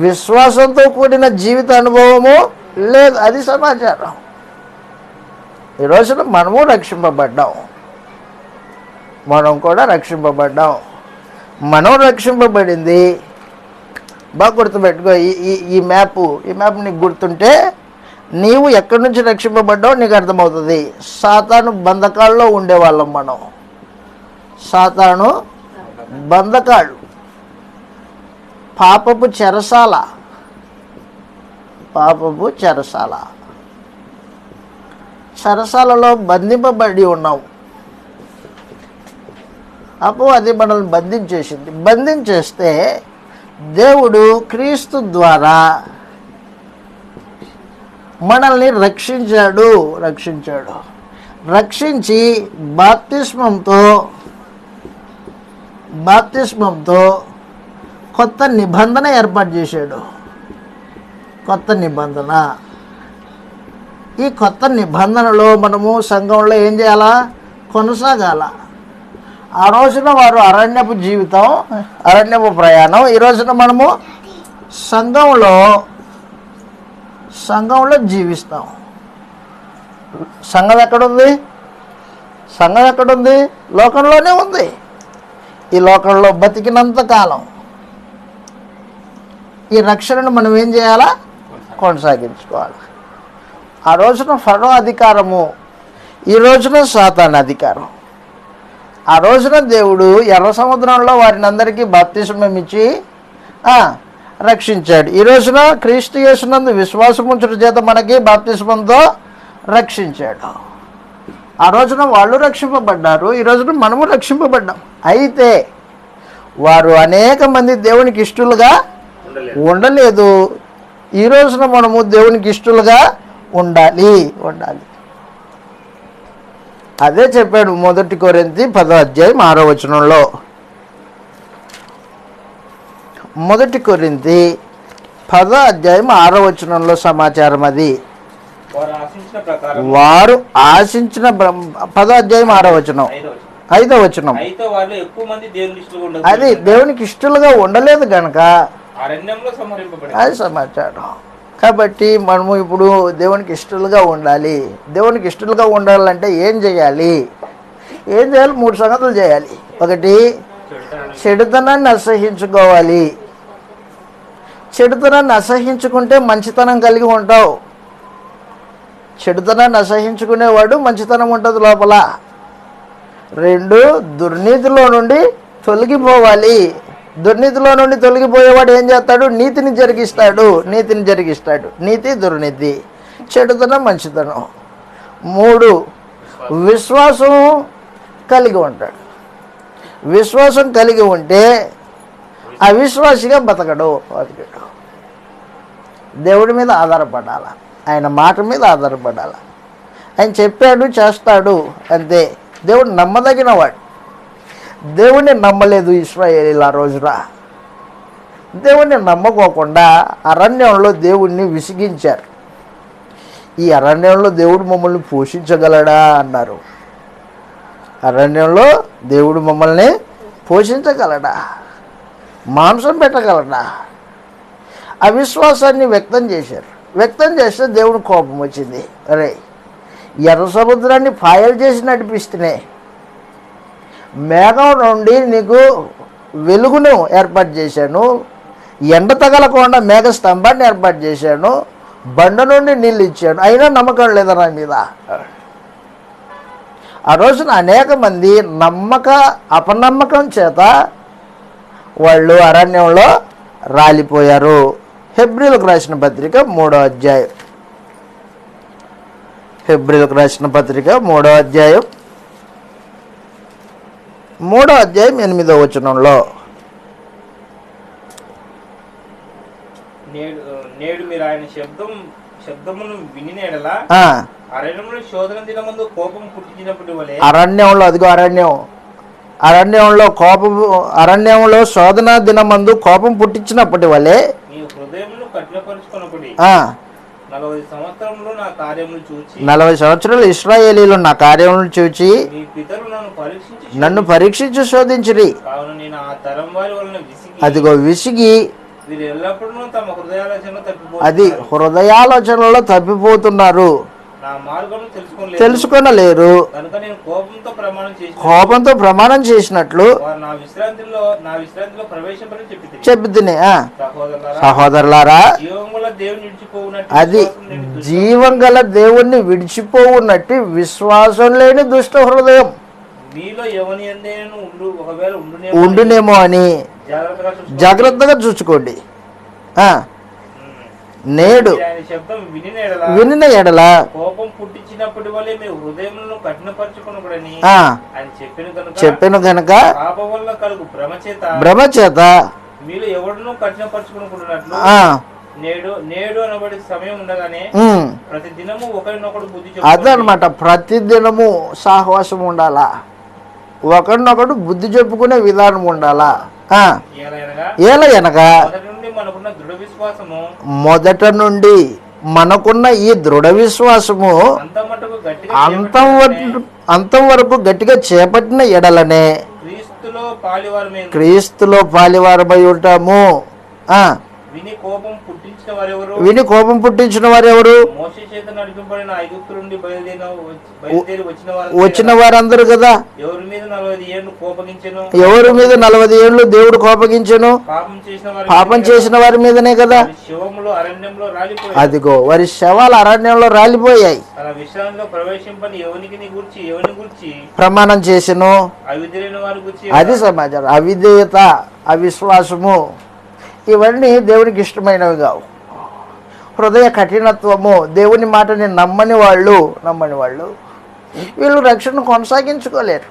B: విశ్వాసంతో కూడిన జీవిత అనుభవము లేదు. అది సమాచారం. ఈ రోజున మనము రక్షింపబడ్డాం. మనం కూడా రక్షింపబడ్డాం. మనం రక్షింపబడింది. బాగా గుర్తుపెట్టుకో. ఈ మ్యాప్ నీకు గుర్తుంటే నీవు ఎక్కడి నుంచి రక్షింపబడ్డావు నీకు అర్థమవుతుంది. సాతాను బంధకాల్లో ఉండేవాళ్ళం మనం. సాతాను బంధకాళ్ళు, పాపపు చెరసాల. చెరసాలలో బంధింపబడి ఉన్నాం. అప్పుడు అది మనల్ని బంధించేస్తే దేవుడు క్రీస్తు ద్వారా మనల్ని రక్షించి బాప్తిస్మంతో కొత్త నిబంధన ఏర్పాటు చేశాడు. ఈ కొత్త నిబంధనలో మనము సంఘంలో ఏం చేయాలా? కొనసాగాల. ఆ రోజున వారు అరణ్యపు ప్రయాణం. ఈ రోజున మనము సంఘంలో జీవిస్తాం. సంఘం ఎక్కడుంది? లోకంలోనే ఉంది. ఈ లోకంలో బతికినంత కాలం ఈ రక్షణను మనం ఏం చేయాలా? కొనసాగించుకోవాలి. ఆ రోజున ఫరో అధికారము, ఈ రోజున సాతాను అధికారం. ఆ రోజున దేవుడు ఎర్ర సముద్రంలో వారిని అందరికీ బాప్తిస్మం ఇచ్చి రక్షించాడు. ఈ రోజున క్రీస్తు యేసునందు విశ్వాసం ఉంచుట చేత మనకి బాప్తిస్మంతో రక్షించాడు. ఆ రోజున వాళ్ళు రక్షింపబడ్డారు. ఈ రోజున మనము రక్షింపబడ్డాం. అయితే వారు అనేక మంది దేవునికి ఇష్టలుగా ఉండలేదు. ఈ రోజున మనము దేవునికి ఇష్టలుగా ఉండాలి. అదే చెప్పాడు 1 కొరింథీ 10వ అధ్యాయం 6వ వచనంలో. 1 కొరింథీ 10వ అధ్యాయం 6వ వచనంలో సమాచారం అది. వారు ఆశించిన 10వ అధ్యాయం 6వ వచనం 5వ వచనం. అది దేవునికి ఇష్టలుగా ఉండలేదు కనుక అది సమాచారం. కాబట్టి మనము ఇప్పుడు దేవునికి ఇష్టలుగా ఉండాలి. దేవునికి ఇష్టలుగా ఉండాలంటే ఏం చేయాలి? 3 సంగతులు చేయాలి. 1, చెడుతనాన్ని అసహ్యించుకోవాలి. చెడుతనాన్ని అసహ్యించుకుంటే మంచితనం కలిగి ఉంటావు. చెడుతనాన్ని అసహ్యించుకునేవాడు మంచితనం ఉంటుంది లోపల. 2, దుర్నీతిలో నుండి తొలగిపోవాలి. దుర్నీతిలో నుండి తొలగిపోయేవాడు ఏం చేస్తాడు? నీతిని జరిగిస్తాడు. నీతి, దుర్నీతి, చెడుతనం, మంచితనం. 3, విశ్వాసం కలిగి ఉంటాడు. విశ్వాసం కలిగి ఉంటే అవిశ్వాసిగా బతకడు. దేవుడి మీద ఆధారపడాల. ఆయన మాట మీద ఆధారపడాల. ఆయన చెప్పాడు చేస్తాడు అంతే. దేవుడు నమ్మదగినవాడు. దేవుణ్ణి నమ్మలేదు ఇశ్రాయేలీయులు ఆ రోజున. దేవుణ్ణి నమ్మకోకుండా అరణ్యంలో దేవుణ్ణి విసిగించారు. ఈ అరణ్యంలో దేవుడు మమ్మల్ని పోషించగలడా అన్నారు. అరణ్యంలో దేవుడు మమ్మల్ని పోషించగలడా? మాంసం పెట్టగలడా? అవిశ్వాసాన్ని వ్యక్తం చేశారు. వ్యక్తం చేస్తే దేవుడు కోపం వచ్చింది. అరే, ఎర్ర సముద్రాన్ని పాయలు చేసి నడిపిస్తేనే, మేఘం నుండి నీకు వెలుగును ఏర్పాటు చేశాను, ఎండ తగలకుండా మేఘ స్తంభాన్ని ఏర్పాటు చేశాను, బండ నుండి నీళ్ళు ఇచ్చాను, అయినా నమ్మకం లేదా నా మీద. ఆ రోజున అనేక మంది అపనమ్మకం చేత వాళ్ళు అరణ్యంలో రాలిపోయారు. హెబ్రీలకు రాసిన పత్రిక 3వ అధ్యాయం, హెబ్రీలకు రాసిన పత్రిక 3వ అధ్యాయం 8వ వచనంలో,
A: నేడు మీరు ఆయన శబ్దమును వినిన ఎడల అరణ్యంలో శోధన దినమందు కోపం పుట్టించినప్పటి వలె,
B: అరణ్యంలో అదిగో అరణ్యంలో శోధన దినమందు కోపం పుట్టించినప్పటి వలె
A: మీ హృదయమును కఠినపరుచుకొనకుడి. 40 సంవత్సరములు నా కార్యములు చూచి, 40
B: సంవత్సరాలు ఇశ్రాయేలీలు నా కార్యములను చూచి
A: మీ పితరులు
B: నన్ను పరీక్షించి శోధించిరి.
A: కావున నేను ఆ తరం వారి వలన
B: అదిగో విసిగి
A: వీరు ఎల్లప్పుడూ తమ
B: హృదయాలోచనలో తప్పిపోతున్నారు,
A: నా మార్గం
B: తెలుసుకొనలేరు.
A: కనుక నేను
B: కోపంతో ప్రమాణం చేసినట్లు
A: నా విశ్రాంతిలో ప్రవేశింపని
B: చెప్పి తిని, సహోదరులారా, అది జీవం గల దేవుణ్ణి విడిచిపోవున్నట్టు విశ్వాసం లేని దుష్ట హృదయం
A: మీలో ఎవని ఒకవేళ
B: ఉండునేమో అని జాగ్రత్తగా చూసుకోండి. నేడు వినిన ఎడల
A: కోపం పుట్టించినప్పటి వల్లే మీ హృదయములను కఠినపరచుకొనకుడని ఆయన
B: చెప్పెను గనుక
A: పాపం వల్ల కలుగు
B: భ్రమ చేత
A: మీలో ఎవడును కఠినపరచుకున్నట్లు నేడు అనబడి సమయం ఉండగానే ప్రతి దినము ఒకరినొకడు బుద్ధి
B: అదనమాట. ప్రతి దినము సాహవాసం ఉండాలా, ఒకరినొకడు బుద్ధి చెప్పుకునే విధానం ఉండాలా. ఏలయనగా మొదట నుండి మనకున్న ఈ దృఢ విశ్వాసము అంతం వరకు గట్టిగా చేపట్టిన ఎడలనే క్రీస్తులో పాలివారమై ఉంటాము.
A: విని కోపం
B: పుట్టించిన వారెవరు? వచ్చిన వారందరూ కదా. ఎవరి మీద 40 ఏళ్ళు దేవుడు కోపగించెను? పాపం చేసిన వారి మీదనే కదా. అదిగో వారి శవాలు అరణ్యంలో రాలిపోయాయి. ప్రమాణం చేసెను. అది సమాచారం. అవిధేయత, అవిశ్వాసము ఇవన్నీ దేవునికి ఇష్టమైనవి కావు. హృదయ కఠినత్వము, దేవుని మాటని నమ్మని వాళ్ళు వీళ్ళు రక్షణ కొనసాగించుకోలేరు.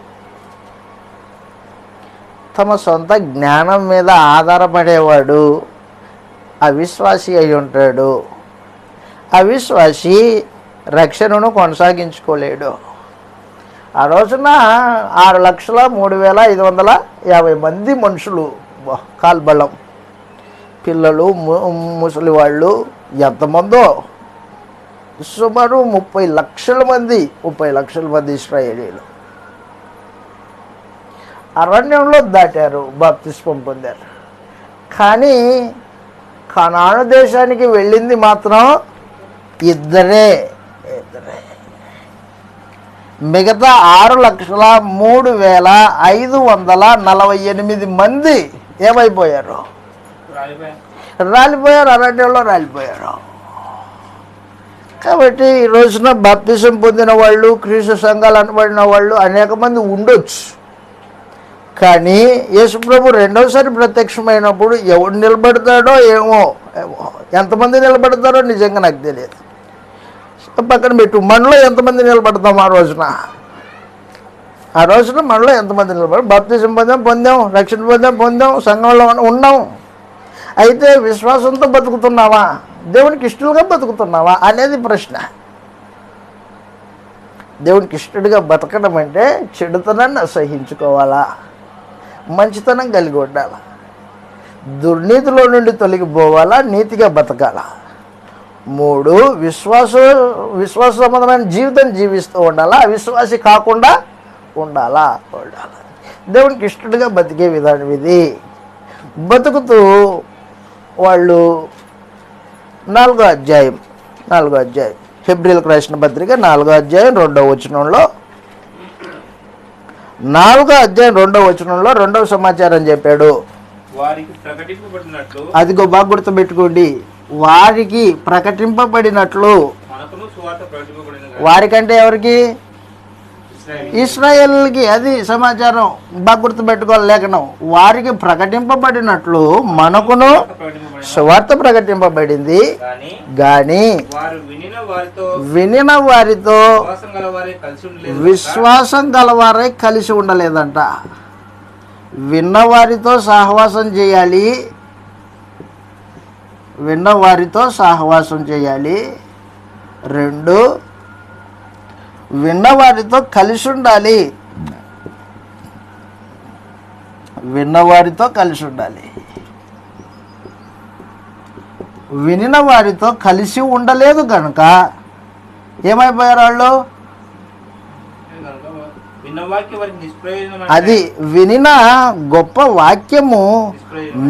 B: తమ సొంత జ్ఞానం మీద ఆధారపడేవాడు అవిశ్వాసి అయి ఉంటాడు. అవిశ్వాసి రక్షణను కొనసాగించుకోలేడు. ఆ రోజున 6,03,550 మంది మనుషులు, కాల్బలం, పిల్లలు, ముసలి వాళ్ళు ఎంతమందో, సుమారు 30 లక్షల మంది ఇశ్రాయేలీలు అరణ్యంలో దాటారు, బాప్తిస్మం పొందారు. కానీ కనాను దేశానికి వెళ్ళింది మాత్రం ఇద్దరే. మిగతా 6,03,548 మంది ఏమైపోయారు? రాలిపోయారు, అరణ్యంలో రాలిపోయారు. కాబట్టి ఈ రోజున బాప్తిజం పొందిన వాళ్ళు, క్రీస్తు సంఘాలు అనబడిన వాళ్ళు అనేక మంది ఉండొచ్చు. కానీ యేసుప్రభు రెండవసారి ప్రత్యక్షమైనప్పుడు ఎవడు నిలబడతాడో ఏమో, ఎంతమంది నిలబడతారో నిజంగా నాకు తెలియదు. పక్కన పెట్టు, మనలో ఎంతమంది నిలబడతాం? ఆ రోజున మనలో ఎంతమంది నిలబడి బాప్తిజం పొందాం, రక్షణ పొందాం, సంఘంలో ఉన్నాం. అయితే విశ్వాసంతో బతుకుతున్నావా, దేవునికి ఇష్టలుగా బతుకుతున్నావా అనేది ప్రశ్న. దేవునికి ఇష్టడుగా బతకడం అంటే చెడుతనాన్ని అసహించుకోవాలా, మంచితనం కలిగి ఉండాలా, దుర్నీతిలో నుండి తొలగిపోవాలా, నీతిగా బతకాలా. 3 విశ్వాస సంబంధమైన జీవితం జీవిస్తూ ఉండాలా, అవిశ్వాసి కాకుండా ఉండాలా. దేవునికి ఇష్టడుగా బతికే విధానం ఇది. బతుకుతూ వాళ్ళు 4వ అధ్యాయం హెబ్రీలకు రాసిన పత్రిక 4వ అధ్యాయం 2వ వచనంలో 4వ అధ్యాయం 2వ వచనంలో 2వ సమాచారం చెప్పాడు.
A: వారికి ప్రకటింపబడినట్లు
B: అదిగో బాగా గుర్తుపెట్టుకోండి, వారికి ప్రకటింపబడినట్లు.
A: మనకును సువార్త ప్రకటింపబడిన
B: వారికంటే ఎవరికి? ఇశ్రాయేలుకి. అది సమాచారం బాగా గుర్తుపెట్టుకోవాలి లేఖనం. వారికి ప్రకటింపబడినట్లు మనకును సువార్త ప్రకటింపబడింది గాని వినిన వారితో విశ్వాసం గలవారై కలిసి ఉండలేదంట. విన్నవారితో సహవాసం చేయాలి, విన్నవారితో సహవాసం చేయాలి. 2, విన్నవారితో కలిసి ఉండాలి, విన్నవారితో కలిసి ఉండాలి. వినిన వారితో కలిసి ఉండలేదు కనుక ఏమైపోయారు వాళ్ళు? అది వినిన గొప్ప వాక్యము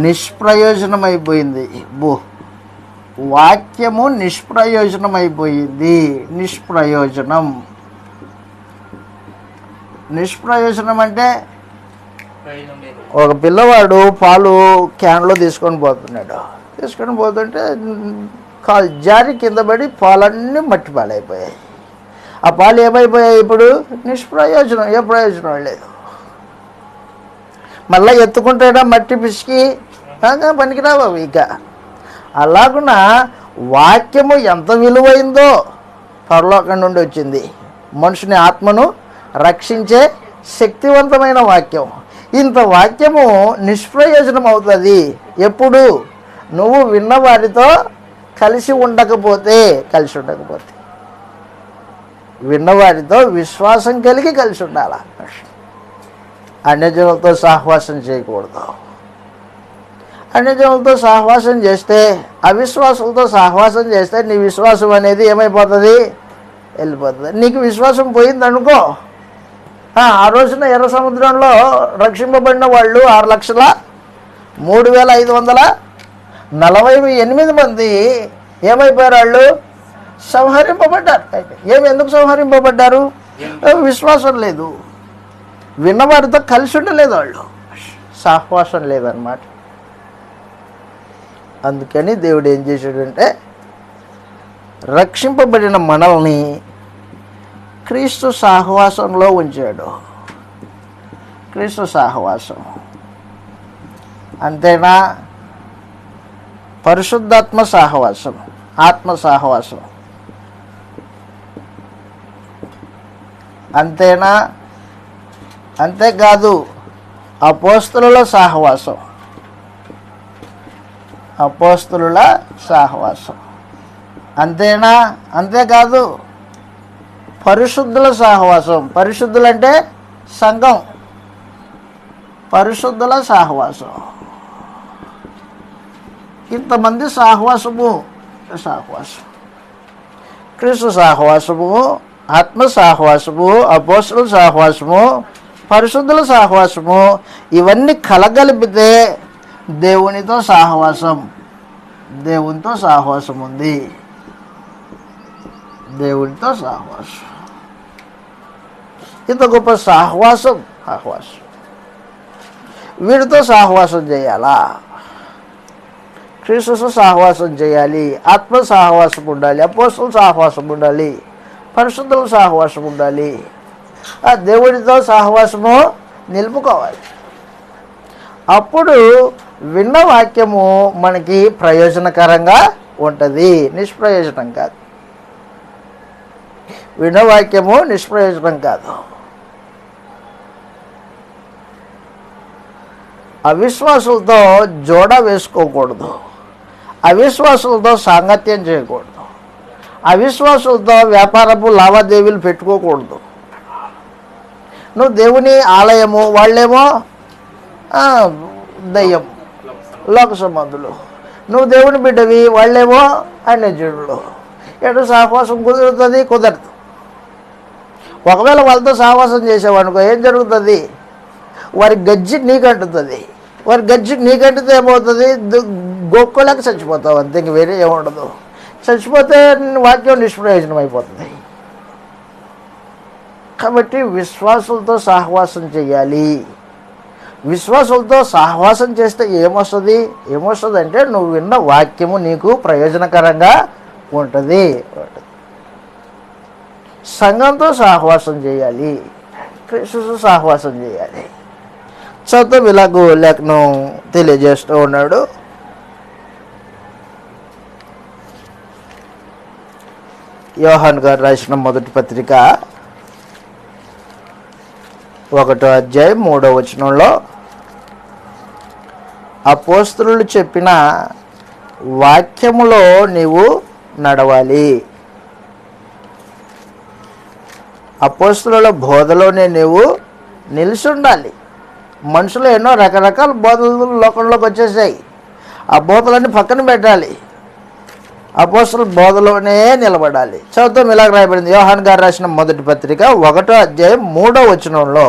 B: నిష్ప్రయోజనమైపోయింది. వాక్యము నిష్ప్రయోజనమైపోయింది. నిష్ప్రయోజనం అంటే ఒక పిల్లవాడు పాలు క్యాన్లో తీసుకొని పోతుంటే కాలు జారి కింద పడి పాలన్నీ మట్టి పాలైపోయాయి. ఆ పాలు ఏమైపోయాయి? ఇప్పుడు నిష్ప్రయోజనం, ఏ ప్రయోజనం లేదు. మళ్ళీ ఎత్తుకుంటాడా మట్టి పిసికి? పనికిరావు అవి. ఇక అలాగున వాక్యము ఎంత విలువైందో పరలోకం నుండి వచ్చింది. మనుషుని ఆత్మను రక్షించే శక్తివంతమైన వాక్యం. ఇంత వాక్యము నిష్ప్రయోజనం అవుతుంది ఎప్పుడు? నువ్వు విన్న వారితో కలిసి ఉండకపోతే. విన్నవారితో విశ్వాసం కలిగి కలిసి ఉండాల. అన్యజనులతో సహవాసం చేయకూడదు. అన్యజనులతో సహవాసం చేస్తే, అవిశ్వాసులతో సహవాసం చేస్తే నీ విశ్వాసం అనేది ఏమైపోతుంది? వెళ్ళిపోతుంది. నీకు విశ్వాసం పోయిందనుకో, ఆ రోజున ఎర్ర సముద్రంలో రక్షింపబడిన వాళ్ళు 6,03,548 మంది ఏమైపోయారు? వాళ్ళు సంహరింపబడ్డారు. ఎందుకు సంహరింపబడ్డారు? విశ్వాసం లేదు, విన్నవారితో కలిసి ఉండలేదు, వాళ్ళు సహవాసం లేదన్నమాట. అందుకని దేవుడు ఏం చేశాడంటే రక్షింపబడిన మనల్ని క్రీస్తు సహవాసంలో ఉంచాడు. క్రీస్తు సహవాసం అంతేనా? పరిశుద్ధాత్మ సహవాసం, ఆత్మ సహవాసం అంతేనా? అంతేకాదు అపోస్తలుల సహవాసం, అపోస్తలుల సహవాసం అంతేనా? అంతేకాదు పరిశుద్ధుల సహవాసం. పరిశుద్ధులంటే సంఘం, పరిశుద్ధుల సహవాసం. ఇంతమంది సహవాసము, క్రీస్తు సహవాసము, ఆత్మ సహవాసము, అపోస్తలుల సహవాసము, పరిశుద్ధుల సహవాసము, ఇవన్నీ కలగలిపితే దేవునితో సహవాసం, దేవునితో సహవాసం ఉంది. దేవునితో సహవాసం, ఇంత గొప్ప సహవాసం. వీడితో సహవాసం చేయాలా? క్రీస్తుతో సహవాసం చేయాలి, ఆత్మ సహవాసం ఉండాలి, అపోస్తలుల సహవాసం ఉండాలి, పరిశుద్ధుల సహవాసం ఉండాలి. ఆ దేవుడితో సహవాసము నిలుపుకోవాలి. అప్పుడు విన్న వాక్యము మనకి ప్రయోజనకరంగా ఉంటుంది, నిష్ప్రయోజనం కాదు. విన్న వాక్యము నిష్ప్రయోజనం కాదు. అవిశ్వాసులతో జోడ వేసుకోకూడదు, అవిశ్వాసులతో సాంగత్యం చేయకూడదు, అవిశ్వాసులతో వ్యాపారపు లావాదేవీలు పెట్టుకోకూడదు. నువ్వు దేవుని ఆలయము, వాళ్ళేమో దయ్యం, లోక సంబంధులు. నువ్వు దేవుని బిడ్డవి, వాళ్ళేమో అన్యజనులు. ఎటు సహవాసం కుదురుతుంది? కుదరదు. ఒకవేళ వాళ్ళతో సహవాసం చేసావనుకో ఏం జరుగుతుంది? వారి గజ్జి నీకంటుతుంది. వారి గజ్జి నీకంటితే ఏమవుతుంది? గొక్కలేక చచ్చిపోతావు, అంతే. ఇంక వేరే ఏముండదు. చచ్చిపోతే వాక్యం నిష్ప్రయోజనం అయిపోతుంది. కాబట్టి విశ్వాసులతో సహవాసం చేయాలి, విశ్వాసులతో సహవాసం చేస్తే ఏమొస్తుంది అంటే నువ్వు విన్న వాక్యము నీకు ప్రయోజనకరంగా ఉంటుంది. సంఘంతో సహవాసం చేయాలి, క్రీస్తుతో సహవాసం చేయాలి. చదువు ఇలాగూ లేఖనం తెలియజేస్తూ ఉన్నాడు. యోహాన్ గారు రాసిన మొదటి పత్రిక 1వ అధ్యాయం 3వ వచనంలో అపోస్తలులు చెప్పిన వాక్యములో నీవు నడవాలి, అపోస్తలుల బోధలోనే నీవు నిలిచి ఉండాలి. మనుషులు ఎన్నో రకరకాల బోధలు లోకంలోకి వచ్చేసాయి. ఆ బోధలన్నీ పక్కన పెట్టాలి, అపోస్తలుల బోధలోనే నిలబడాలి. చదువుతాం, ఇలాగ రాయబడింది యోహాన్ గారు రాసిన మొదటి పత్రిక 1వ అధ్యాయం 3వ వచనంలో.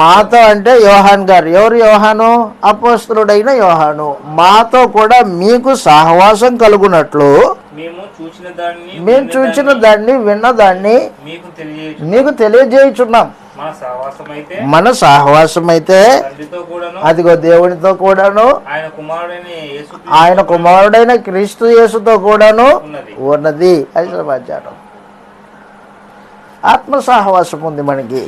B: మాతో అంటే యోహాన్ గారు, ఎవరు యోహాను? అపోస్తలుడైన యోహాను. మాతో కూడా మీకు సహవాసం కలుగునట్లు మేము చూచిన దాన్ని విన్న దాన్ని మీకు తెలియజేయుచున్నాం. మన సహవాసం అయితే అదిగో దేవునితో కూడాను ఆయన కుమారుడైన క్రీస్తు యేసుతో కూడాను ఉన్నది. అది సమాచారం. ఆత్మ సహవాసం ఉంది మనకి.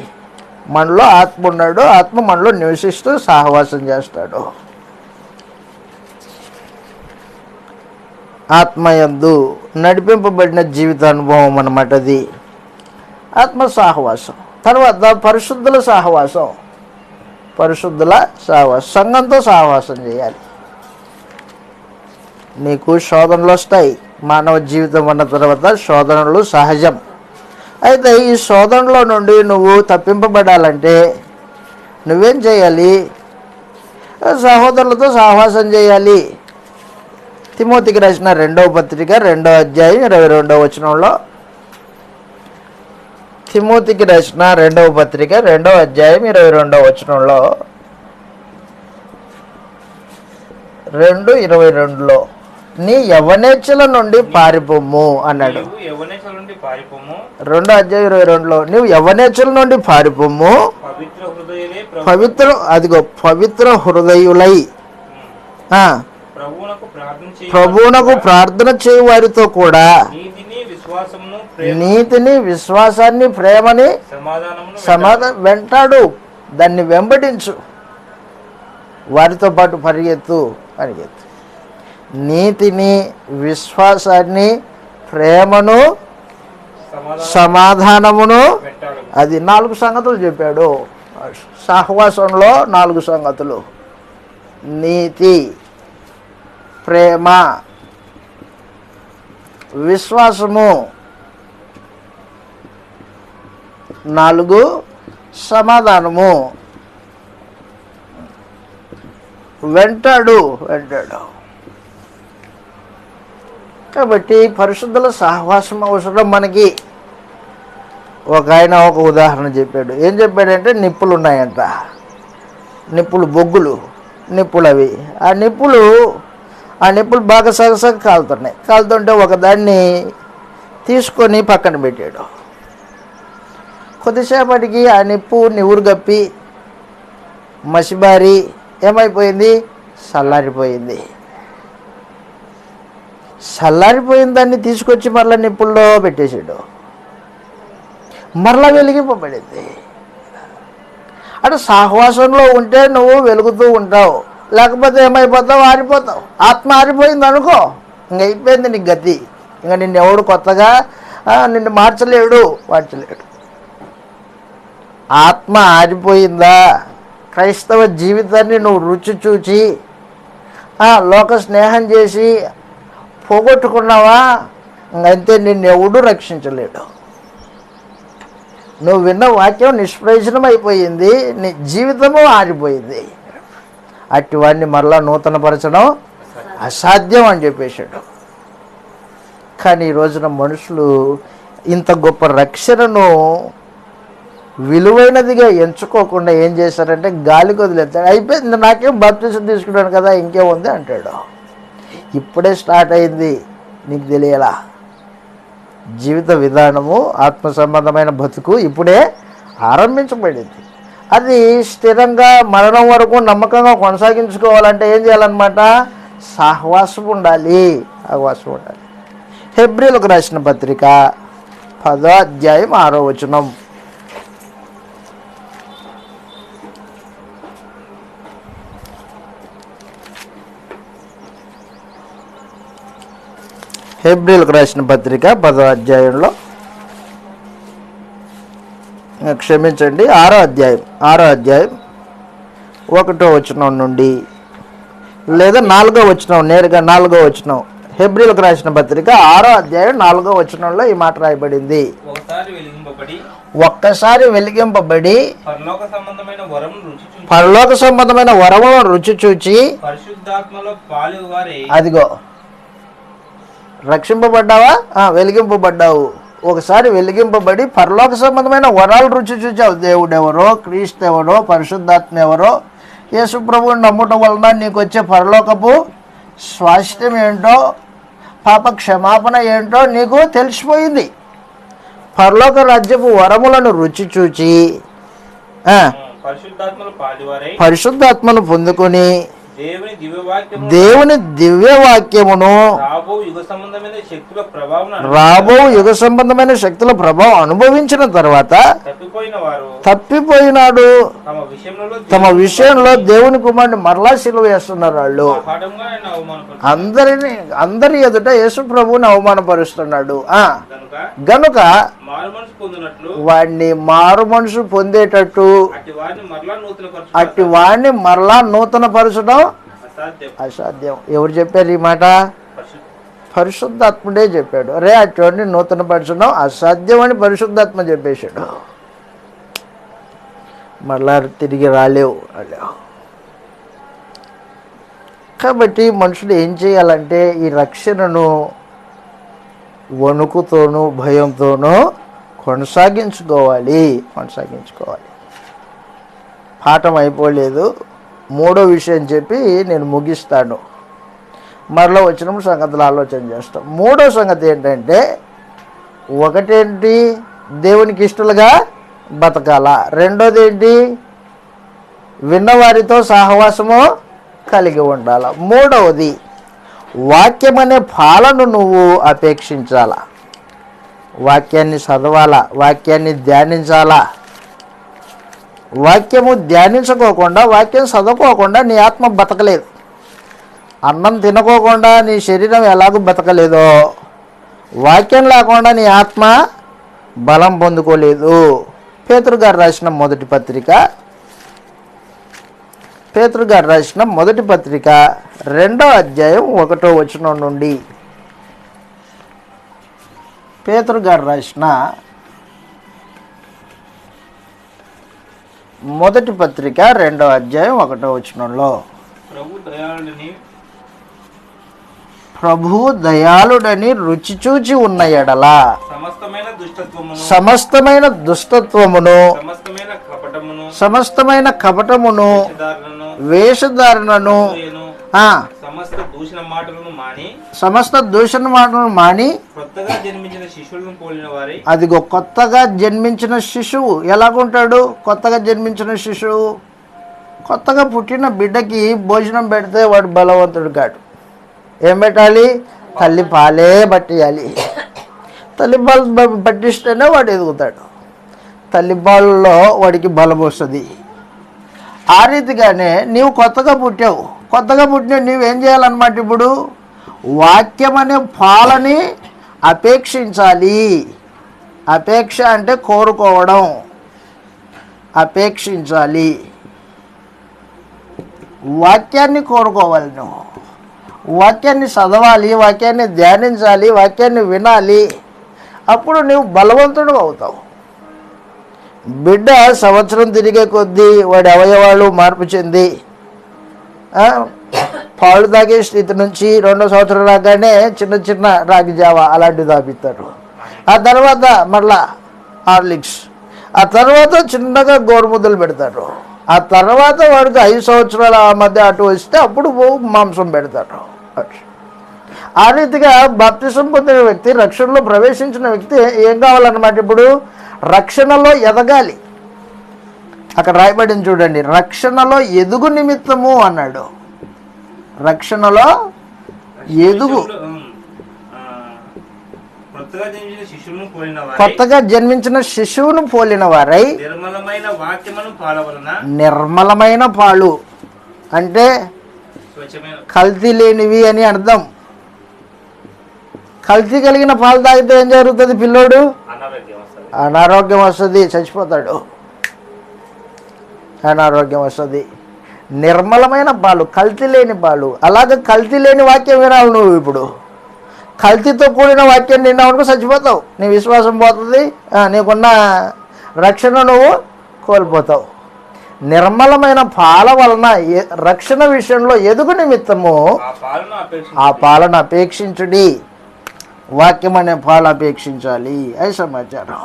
B: మనలో ఆత్మ ఉన్నాడు, ఆత్మ మనలో నివసిస్తూ సహవాసం చేస్తాడు. ఆత్మయందు నడిపింపబడిన జీవితానుభవం అన్నమాట అది ఆత్మ సహవాసం. తర్వాత పరిశుద్ధుల సహవాసం. సంఘంతో సహవాసం చేయాలి. నీకు శోధనలు వస్తాయి. మానవ జీవితం అన్న తర్వాత శోధనలు సహజం. అయితే ఈ శోధనలో నుండి నువ్వు తప్పింపబడాలంటే నువ్వేం చేయాలి? సహోదరులతో సహవాసం చేయాలి. తిమోతికి రాసిన 2వ పత్రిక 2వ అధ్యాయం 22వ వచనంలో, తిమోతికి రాసిన 2వ పత్రిక 2వ అధ్యాయం 22వ వచనంలో 2:22లో నీ యవ్వనేచ్ఛల నుండి పారిపోము అన్నాడు. 2వ అధ్యాయం 22లో నువ్వు యవ్వనేచ్ఛల నుండి పారిపోము, పవిత్ర హృదయులై ప్రభువునకు ప్రార్థన చేయు వారితో కూడా నీతిని, విశ్వాసాన్ని, ప్రేమని, సమాధానం వెంటాడు, దాన్ని వెంబడించు, వారితో పాటు పరిగెత్తు. నీతిని, విశ్వాసాన్ని, ప్రేమను, సమాధానమును, అది 4 సంగతులు చెప్పాడు. సహవాసంలో 4 సంగతులు: నీతి, ప్రేమ, విశ్వాసము, 4 సమాధానము. వెంటాడు. కాబట్టి పరిశుద్ధుల సహవాసం అవసరం మనకి. ఆయన ఒక ఉదాహరణ చెప్పాడు. ఏం చెప్పాడంటే, నిప్పులు ఉన్నాయంట, బొగ్గులు నిప్పులు. అవి ఆ నిప్పులు బాగా సగసగ కాలుతున్నాయి. కాలుతుంటే ఒకదాన్ని తీసుకొని పక్కన పెట్టాడు. కొద్దిసేపటికి ఆ నిప్పు నివురు గప్పి మసిబారి ఏమైపోయింది? చల్లారిపోయింది. చల్లారిపోయిన దాన్ని తీసుకొచ్చి మరలా నిప్పుల్లో పెట్టేశాడు. మరలా వెలిగింపబడింది. అంటే సహవాసంలో ఉంటే నువ్వు వెలుగుతూ ఉంటావు, లేకపోతే ఏమైపోతావు? ఆరిపోతావు. ఆత్మ ఆరిపోయింది అనుకో, ఇంక అయిపోయింది నీ గతి. ఇంకా నిన్ను ఎవడు కొత్తగా నిన్ను మార్చలేడు. ఆత్మ ఆరిపోయిందా? క్రైస్తవ జీవితాన్ని నువ్వు రుచి చూచి లోక స్నేహం చేసి పోగొట్టుకున్నావా? ఇంకంతే, నిన్నెవడు రక్షించలేడు. నువ్వు విన్న వాక్యం నిష్ప్రయోజనం అయిపోయింది, నీ జీవితము ఆరిపోయింది. అటువాడిని మరలా నూతనపరచడం అసాధ్యం అని చెప్పేశాడు. కానీ ఈ రోజున మనుషులు ఇంత గొప్ప రక్షణను విలువైనదిగా ఎంచుకోకుండా ఏం చేశారంటే గాలికి వదిలేస్తాడు. అయిపోయింది, నాకేం బాప్టిజం తీసుకున్నాను కదా, ఇంకేముంది అంటాడు. ఇప్పుడే స్టార్ట్ అయింది, నీకు తెలియలా. జీవిత విధానము, ఆత్మ సంబంధమైన బతుకు ఇప్పుడే ఆరంభించబడింది. అది స్థిరంగా మరణం వరకు నమ్మకంగా కొనసాగించుకోవాలంటే ఏం చేయాలన్నమాట? సహవాసం ఉండాలి, సహవాసం ఉండాలి. హెబ్రీలకు రాసిన పత్రిక 10వ అధ్యాయం 6వ వచనం. హెబ్రీలకు రాసిన పత్రిక 10వ అధ్యాయంలో, క్షమించండి 6వ అధ్యాయం 1వ వచనం నుండి, లేదా 4వ వచనం, నేరుగా 4వ వచనం. హెబ్రీలకు రాసిన పత్రిక 6వ అధ్యాయం 4వ వచనంలో ఈ మాట రాయబడింది. ఒక్కసారి వెలిగింపబడి పరలోక సంబంధమైన వరములను రుచి చూచి, అదిగో రక్షింపబడ్డావా? వెలిగింపబడ్డావు. ఒకసారి వెలిగింపబడి పరలోక సంబంధమైన వరాలు రుచి చూచావు. దేవుడెవరో, క్రీస్తు ఎవరో, పరిశుద్ధాత్మ ఎవరో, యేసు ప్రభువుని నమ్మటం వలన నీకు వచ్చే పరలోకపు స్వాస్థ్యం ఏంటో, పాప క్షమాపణ ఏంటో నీకు తెలిసిపోయింది. పరలోక రాజ్యపు వరములను రుచి చూచి పరిశుద్ధాత్మను పొందుకొని దేవుని దివ్య వాక్యమును రాబో యుగ సంబంధమైన శక్తుల ప్రభావం అనుభవించిన తర్వాత తప్పిపోయినాడు. తమ విషయంలో దేవుని కుమారుని మరలా సిలువ వేస్తున్నారు. వాళ్ళు అందరి ఎదుట యేసు ప్రభువుని అవమానపరుస్తున్నాడు. గనుక వాడిని మారు మనసు పొందేటట్టు అట్టి వాడిని మరలా నూతన పరచడం అసాధ్యం. ఎవరు చెప్పారు ఈ మాట? పరిశుద్ధాత్ముడే చెప్పాడు. రే అటువంటి నూతన పరచడం అసాధ్యం అని పరిశుద్ధాత్మ చెప్పేశాడు. మరలా తిరిగి రాలేవు. కాబట్టి మనుషులు ఏం చేయాలంటే ఈ రక్షణను వణుకుతోనూ భయంతోనూ కొనసాగించుకోవాలి. పాఠం అయిపోలేదు. 3వ విషయం చెప్పి నేను ముగిస్తాను. మరలా వచ్చినప్పుడు సంగతులు ఆలోచన చేస్తాం. 3వ సంగతి ఏంటంటే, ఒకటేంటి? దేవునికి ఇష్టలుగా బతకాల. రెండోది ఏంటి? విన్నవారితో సహవాసము కలిగి ఉండాల. 3వది వాక్యం అనే పాలను నువ్వు అపేక్షించాల. వాక్యాన్ని చదవాలా, వాక్యాన్ని ధ్యానించాలా. వాక్యము ధ్యానించుకోకుండా, వాక్యం చదువుకోకుండా నీ ఆత్మ బతకలేదు. అన్నం తినకోకుండా నీ శరీరం ఎలాగో బతకలేదో, వాక్యం లేకుండా నీ ఆత్మ బలం పొందుకోలేదు. పేతురు గారు రాసిన మొదటి పత్రిక 2వ అధ్యాయం 1వ వచనం నుండి. పేతురు గారు రాసిన మొదటి పత్రిక 2వ అధ్యాయం 1వ వచనంలో, ప్రభు దయాళుడని రుచి చూచి ఉన్న ఎడల సమస్తమైన దుష్టత్వమును సమస్తమైన కపటమును వేషధారణను సమస్త దూషణ మాటలను మాని అదిగో కొత్తగా జన్మించిన శిశువు ఎలాగుంటాడు? కొత్తగా జన్మించిన శిశువు, కొత్తగా పుట్టిన బిడ్డకి భోజనం పెడితే వాడు బలవంతుడు కాడు. ఏం పెట్టాలి? తల్లి పాలే పట్టియాలి. తల్లి పాలు పట్టిస్తేనే వాడు ఎదుగుతాడు. తల్లి పాలలో వాడికి బలం వస్తుంది. ఆ రీతిగానే నీవు కొత్తగా పుట్టావు. కొత్తగా పుట్టిన నీవేం చేయాలన్నమాట? ఇప్పుడు వాక్యం అనే పాలని అపేక్షించాలి. అపేక్ష అంటే కోరుకోవడం. అపేక్షించాలి. వాక్యాన్ని కోరుకోవాలి. నువ్వు వాక్యాన్ని చదవాలి, వాక్యాన్ని ధ్యానించాలి, వాక్యాన్ని వినాలి. అప్పుడు నువ్వు బలవంతుడు అవుతావు. బిడ్డ సంవత్సరం తిరిగే కొద్దీ వాడి అవయవాలు మార్పు చెంది పాలు తాగే స్థితి నుంచి 2వ సంవత్సరం రాగానే చిన్న చిన్న రాగి జావా అలాంటివి తాపిస్తారు. ఆ తర్వాత మళ్ళా హార్లిక్స్, ఆ తర్వాత చిన్నగా గోరుముద్దలు పెడతారు. ఆ తర్వాత వాడికి 5 సంవత్సరాల మధ్య అటు వస్తే అప్పుడు మాంసం పెడతారు. ఆ రీతిగా బాప్తిసం పొందిన వ్యక్తి, రక్షణలో ప్రవేశించిన వ్యక్తి ఏం కావాలన్నమాట? ఇప్పుడు రక్షణలో ఎదగాలి. అక్కడ రాయబడింది చూడండి, రక్షణలో ఎదుగు నిమిత్తము అన్నాడు. రక్షణలో ఎదుగు. కొత్తగా జన్మించిన శిశువును పోలిన వారై నిర్మలమైన పాలు అంటే కల్తీ లేనివి అని అర్థం. కల్తీ కలిగిన పాలు తాగితే ఏం జరుగుతుంది? పిల్లోడు అనారోగ్యం వస్తుంది, చచ్చిపోతాడు. అనారోగ్యం వస్తుంది. నిర్మలమైన పాలు, కల్తీ లేని పాలు. అలాగే కల్తీ లేని వాక్యం వినాలి నువ్వు. ఇప్పుడు కల్తీతో కూడిన వాక్యం నిన్నావునుకో చచ్చిపోతావు, నీ విశ్వాసం పోతుంది, నీకున్న రక్షణ నువ్వు కోల్పోతావు. నిర్మలమైన పాల వలన రక్షణ విషయంలో ఎదుగు నిమిత్తము ఆ పాలను అపేక్షించుడి. వాక్యం అనే పాలు అపేక్షించాలి, అది సమాచారం.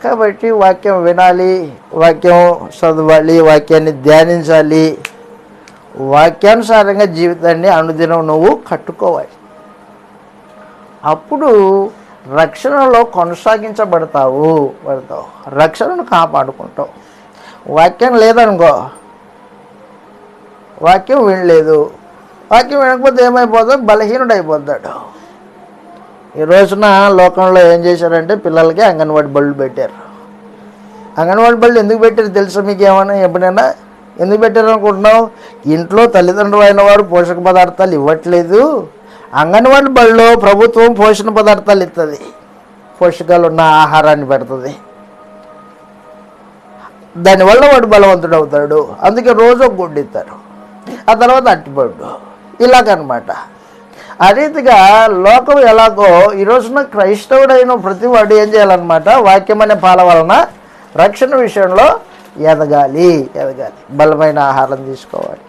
B: కాబట్టి వాక్యం వినాలి, వాక్యం చదవాలి, వాక్యాన్ని ధ్యానించాలి, వాక్యానుసారంగా జీవితాన్ని అనుదినం నువ్వు కట్టుకోవాలి. అప్పుడు రక్షణలో కొనసాగించబడతావు, రక్షణను కాపాడుకుంటావు. వాక్యం లేదనుకో, వాక్యం వినలేదు, వాక్యం వినకపోతే ఏమైపోతాడు? బలహీనుడు అయిపోతాడు. ఈ రోజున లోకంలో ఏం చేశారంటే పిల్లలకి అంగన్వాడీ బళ్ళు పెట్టారు. అంగన్వాడీ బళ్ళు ఎందుకు పెట్టారు తెలుసా మీకు? ఏమైనా ఎప్పుడైనా ఎందుకు పెట్టారు అనుకుంటున్నావు? ఇంట్లో తల్లిదండ్రులు అయిన వారు పోషక పదార్థాలు ఇవ్వట్లేదు, అంగన్వాడీ బళ్ళలో ప్రభుత్వం పోషణ పదార్థాలు ఇస్తుంది, పోషకాలు ఉన్న ఆహారాన్ని పెడుతుంది. దానివల్ల వాడు బలవంతుడు అవుతాడు. అందుకే రోజు ఒక గుడ్డు ఇస్తారు, ఆ తర్వాత అట్టిపండు, ఇలాగనమాట. ఆ రీతిగా లోకం ఎలాగో ఈ రోజున క్రైస్తవుడైన ప్రతి వాడు ఏం చేయాలన్నమాట? వాక్యం అనే పాల వలన రక్షణ విషయంలో ఎదగాలి. బలమైన ఆహారం తీసుకోవాలి,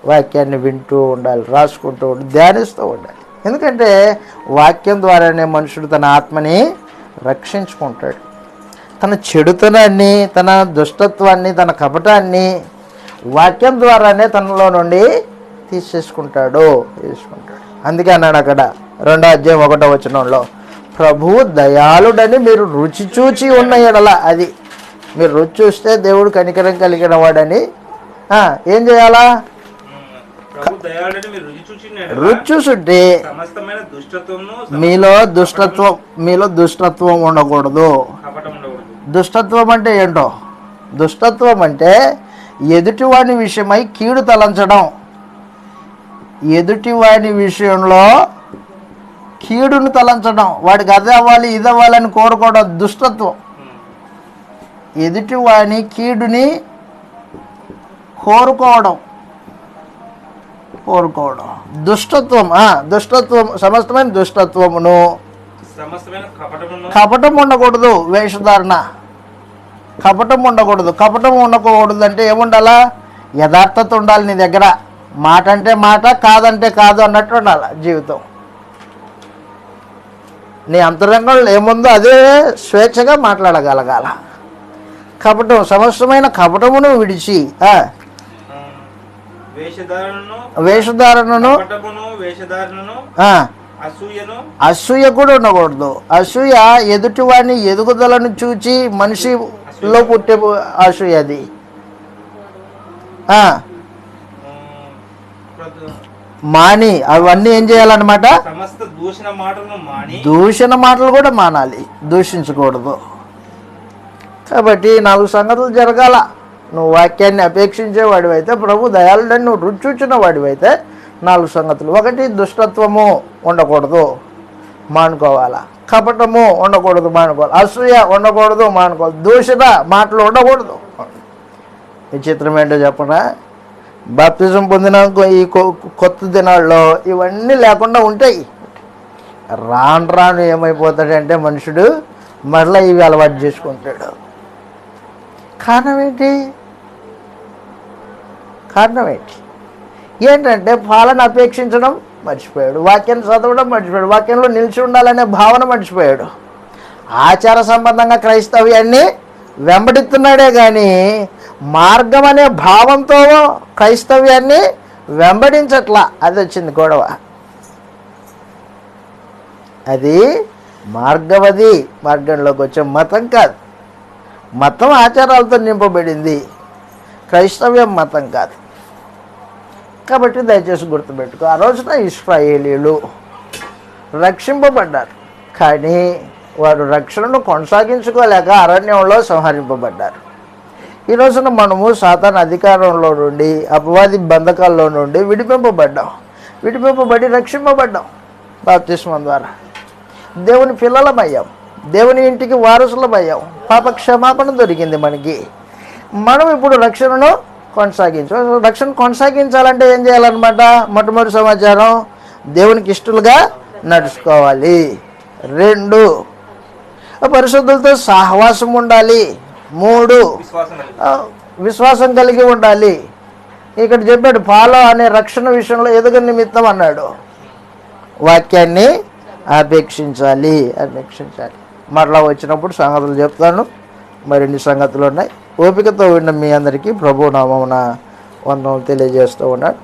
B: వాక్యాన్ని వింటూ ఉండాలి, రాసుకుంటూ ఉండాలి, ధ్యానిస్తూ ఉండాలి. ఎందుకంటే వాక్యం ద్వారానే మనుషుడు తన ఆత్మని రక్షించుకుంటాడు. తన చెడుతనాన్ని, తన దుష్టత్వాన్ని, తన కపటాన్ని వాక్యం ద్వారానే తనలో నుండి తీసుకుంటాడు. అందుకే అన్నాడు అక్కడ 2వ అధ్యాయం 1వ వచనంలో, ప్రభువు దయాళుడని మీరు రుచి చూచి ఉన్న ఎడల, అది మీరు రుచి చూస్తే దేవుడు కనికరం కలిగిన వాడని ఏం చేయాలా? రుచి చూసుంటే మీలో దుష్టత్వం ఉండకూడదు. దుష్టత్వం అంటే ఏంటో? దుష్టత్వం అంటే ఎదుటివాని విషయమై కీడు తలంచడం, ఎదుటివాని విషయంలో కీడును తలంచడం, వాడికి అది అవ్వాలి ఇది అవ్వాలని కోరుకోవడం దుష్టత్వం. ఎదుటివాని కీడుని కోరుకోవడం దుష్టత్వం. సమస్తమైన దుష్టత్వమును, కపటం ఉండకూడదు. వేషధారణ, కపటం ఉండకూడదు. కపటం ఉండకూడదు అంటే ఏముండాలా? యథార్థత ఉండాలి నీ దగ్గర. మాట అంటే మాట, కాదంటే కాదు అన్నట్టు ఉండాలి జీవితం. నీ అంతరంగంలో ఏముందో అదే స్వేచ్ఛగా మాట్లాడగలగాల. కపటం, సమస్తమైన కపటమును విడిచి వేషధారణను, అసూయ కూడా ఉండకూడదు. అసూయ ఎదుటివాడిని ఎదుగుదలను చూచి మనిషిలో పుట్టే అసూయ. అది మాని అవన్నీ ఏం చేయాలన్నమాట? దూషణ మాటలు కూడా మానాలి, దూషించకూడదు. కాబట్టి 4 సంగతులు జరగాల. నువ్వు వాక్యాన్ని అపేక్షించే వాడివైతే, ప్రభు దయాళుడని నువ్వు రుచి చూచిన వాడివైతే 4 సంగతులు. 1 దుష్టత్వము ఉండకూడదు, మానుకోవాలా. కపటము ఉండకూడదు, మానుకోవాలి. అసూయ ఉండకూడదు, మానుకోవాలి. దూషణ మాటలు ఉండకూడదు. విచిత్రం ఏంటో చెప్పనా? బాప్తిజం పొందిన ఈ కొత్త దినాల్లో ఇవన్నీ లేకుండా ఉంటాయి. రాను రాను ఏమైపోతాడంటే మనుషుడు మరలా ఇవి అలవాటు చేసుకుంటాడు. కారణం ఏంటి? ఏంటంటే పాలన అపేక్షించడం మర్చిపోయాడు, వాక్యాన్ని చదవడం మర్చిపోయాడు, వాక్యంలో నిలిచి ఉండాలనే భావన మర్చిపోయాడు. ఆచార సంబంధంగా క్రైస్తవ్యాన్ని వెంబడిస్తున్నాడే కానీ మార్గం అనే భావంతో క్రైస్తవ్యాన్ని వెంబడించట్లా. అది వచ్చింది గొడవ. అది మార్గంలోకి వచ్చే మతం కాదు. మతం ఆచారాలతో నింపబడింది, క్రైస్తవ్యం మతం కాదు. కాబట్టి దయచేసి గుర్తుపెట్టుకో, ఆ రోజున ఇశ్రాయేలీయులు రక్షింపబడ్డారు, కానీ వారు రక్షణను కొనసాగించుకోలేక అరణ్యంలో సంహరింపబడ్డారు. ఈ రోజున మనము సాతాను అధికారంలో నుండి, అపవాది బంధకాల్లో నుండి విడిపింపబడి రక్షింపబడ్డాం బాప్తిస్మం ద్వారా. దేవుని పిల్లలమయ్యాం, దేవుని ఇంటికి వారసులమయ్యాం, పాప క్షమాపణ దొరికింది మనకి. మనం ఇప్పుడు రక్షణను రక్షణ కొనసాగించాలంటే ఏం చేయాలన్నమాట? మొట్టమొదటి సమాచారం, దేవునికి ఇష్టలుగా నడుచుకోవాలి. 2, పరిశుద్ధులతో సహవాసం ఉండాలి. 3, విశ్వాసం కలిగి ఉండాలి. ఇక్కడ చెప్పాడు పాలో అనే రక్షణ విషయంలో ఎదుగు నిమిత్తం అన్నాడు, వాక్యాన్ని అపేక్షించాలి. మరలా వచ్చినప్పుడు సంగతులు చెప్తాను, మరిన్ని సంగతులు ఉన్నాయి. ఓపికతో విన్న మీ అందరికీ ప్రభు నామమున వందనములు తెలియజేస్తూ ఉన్నాడు.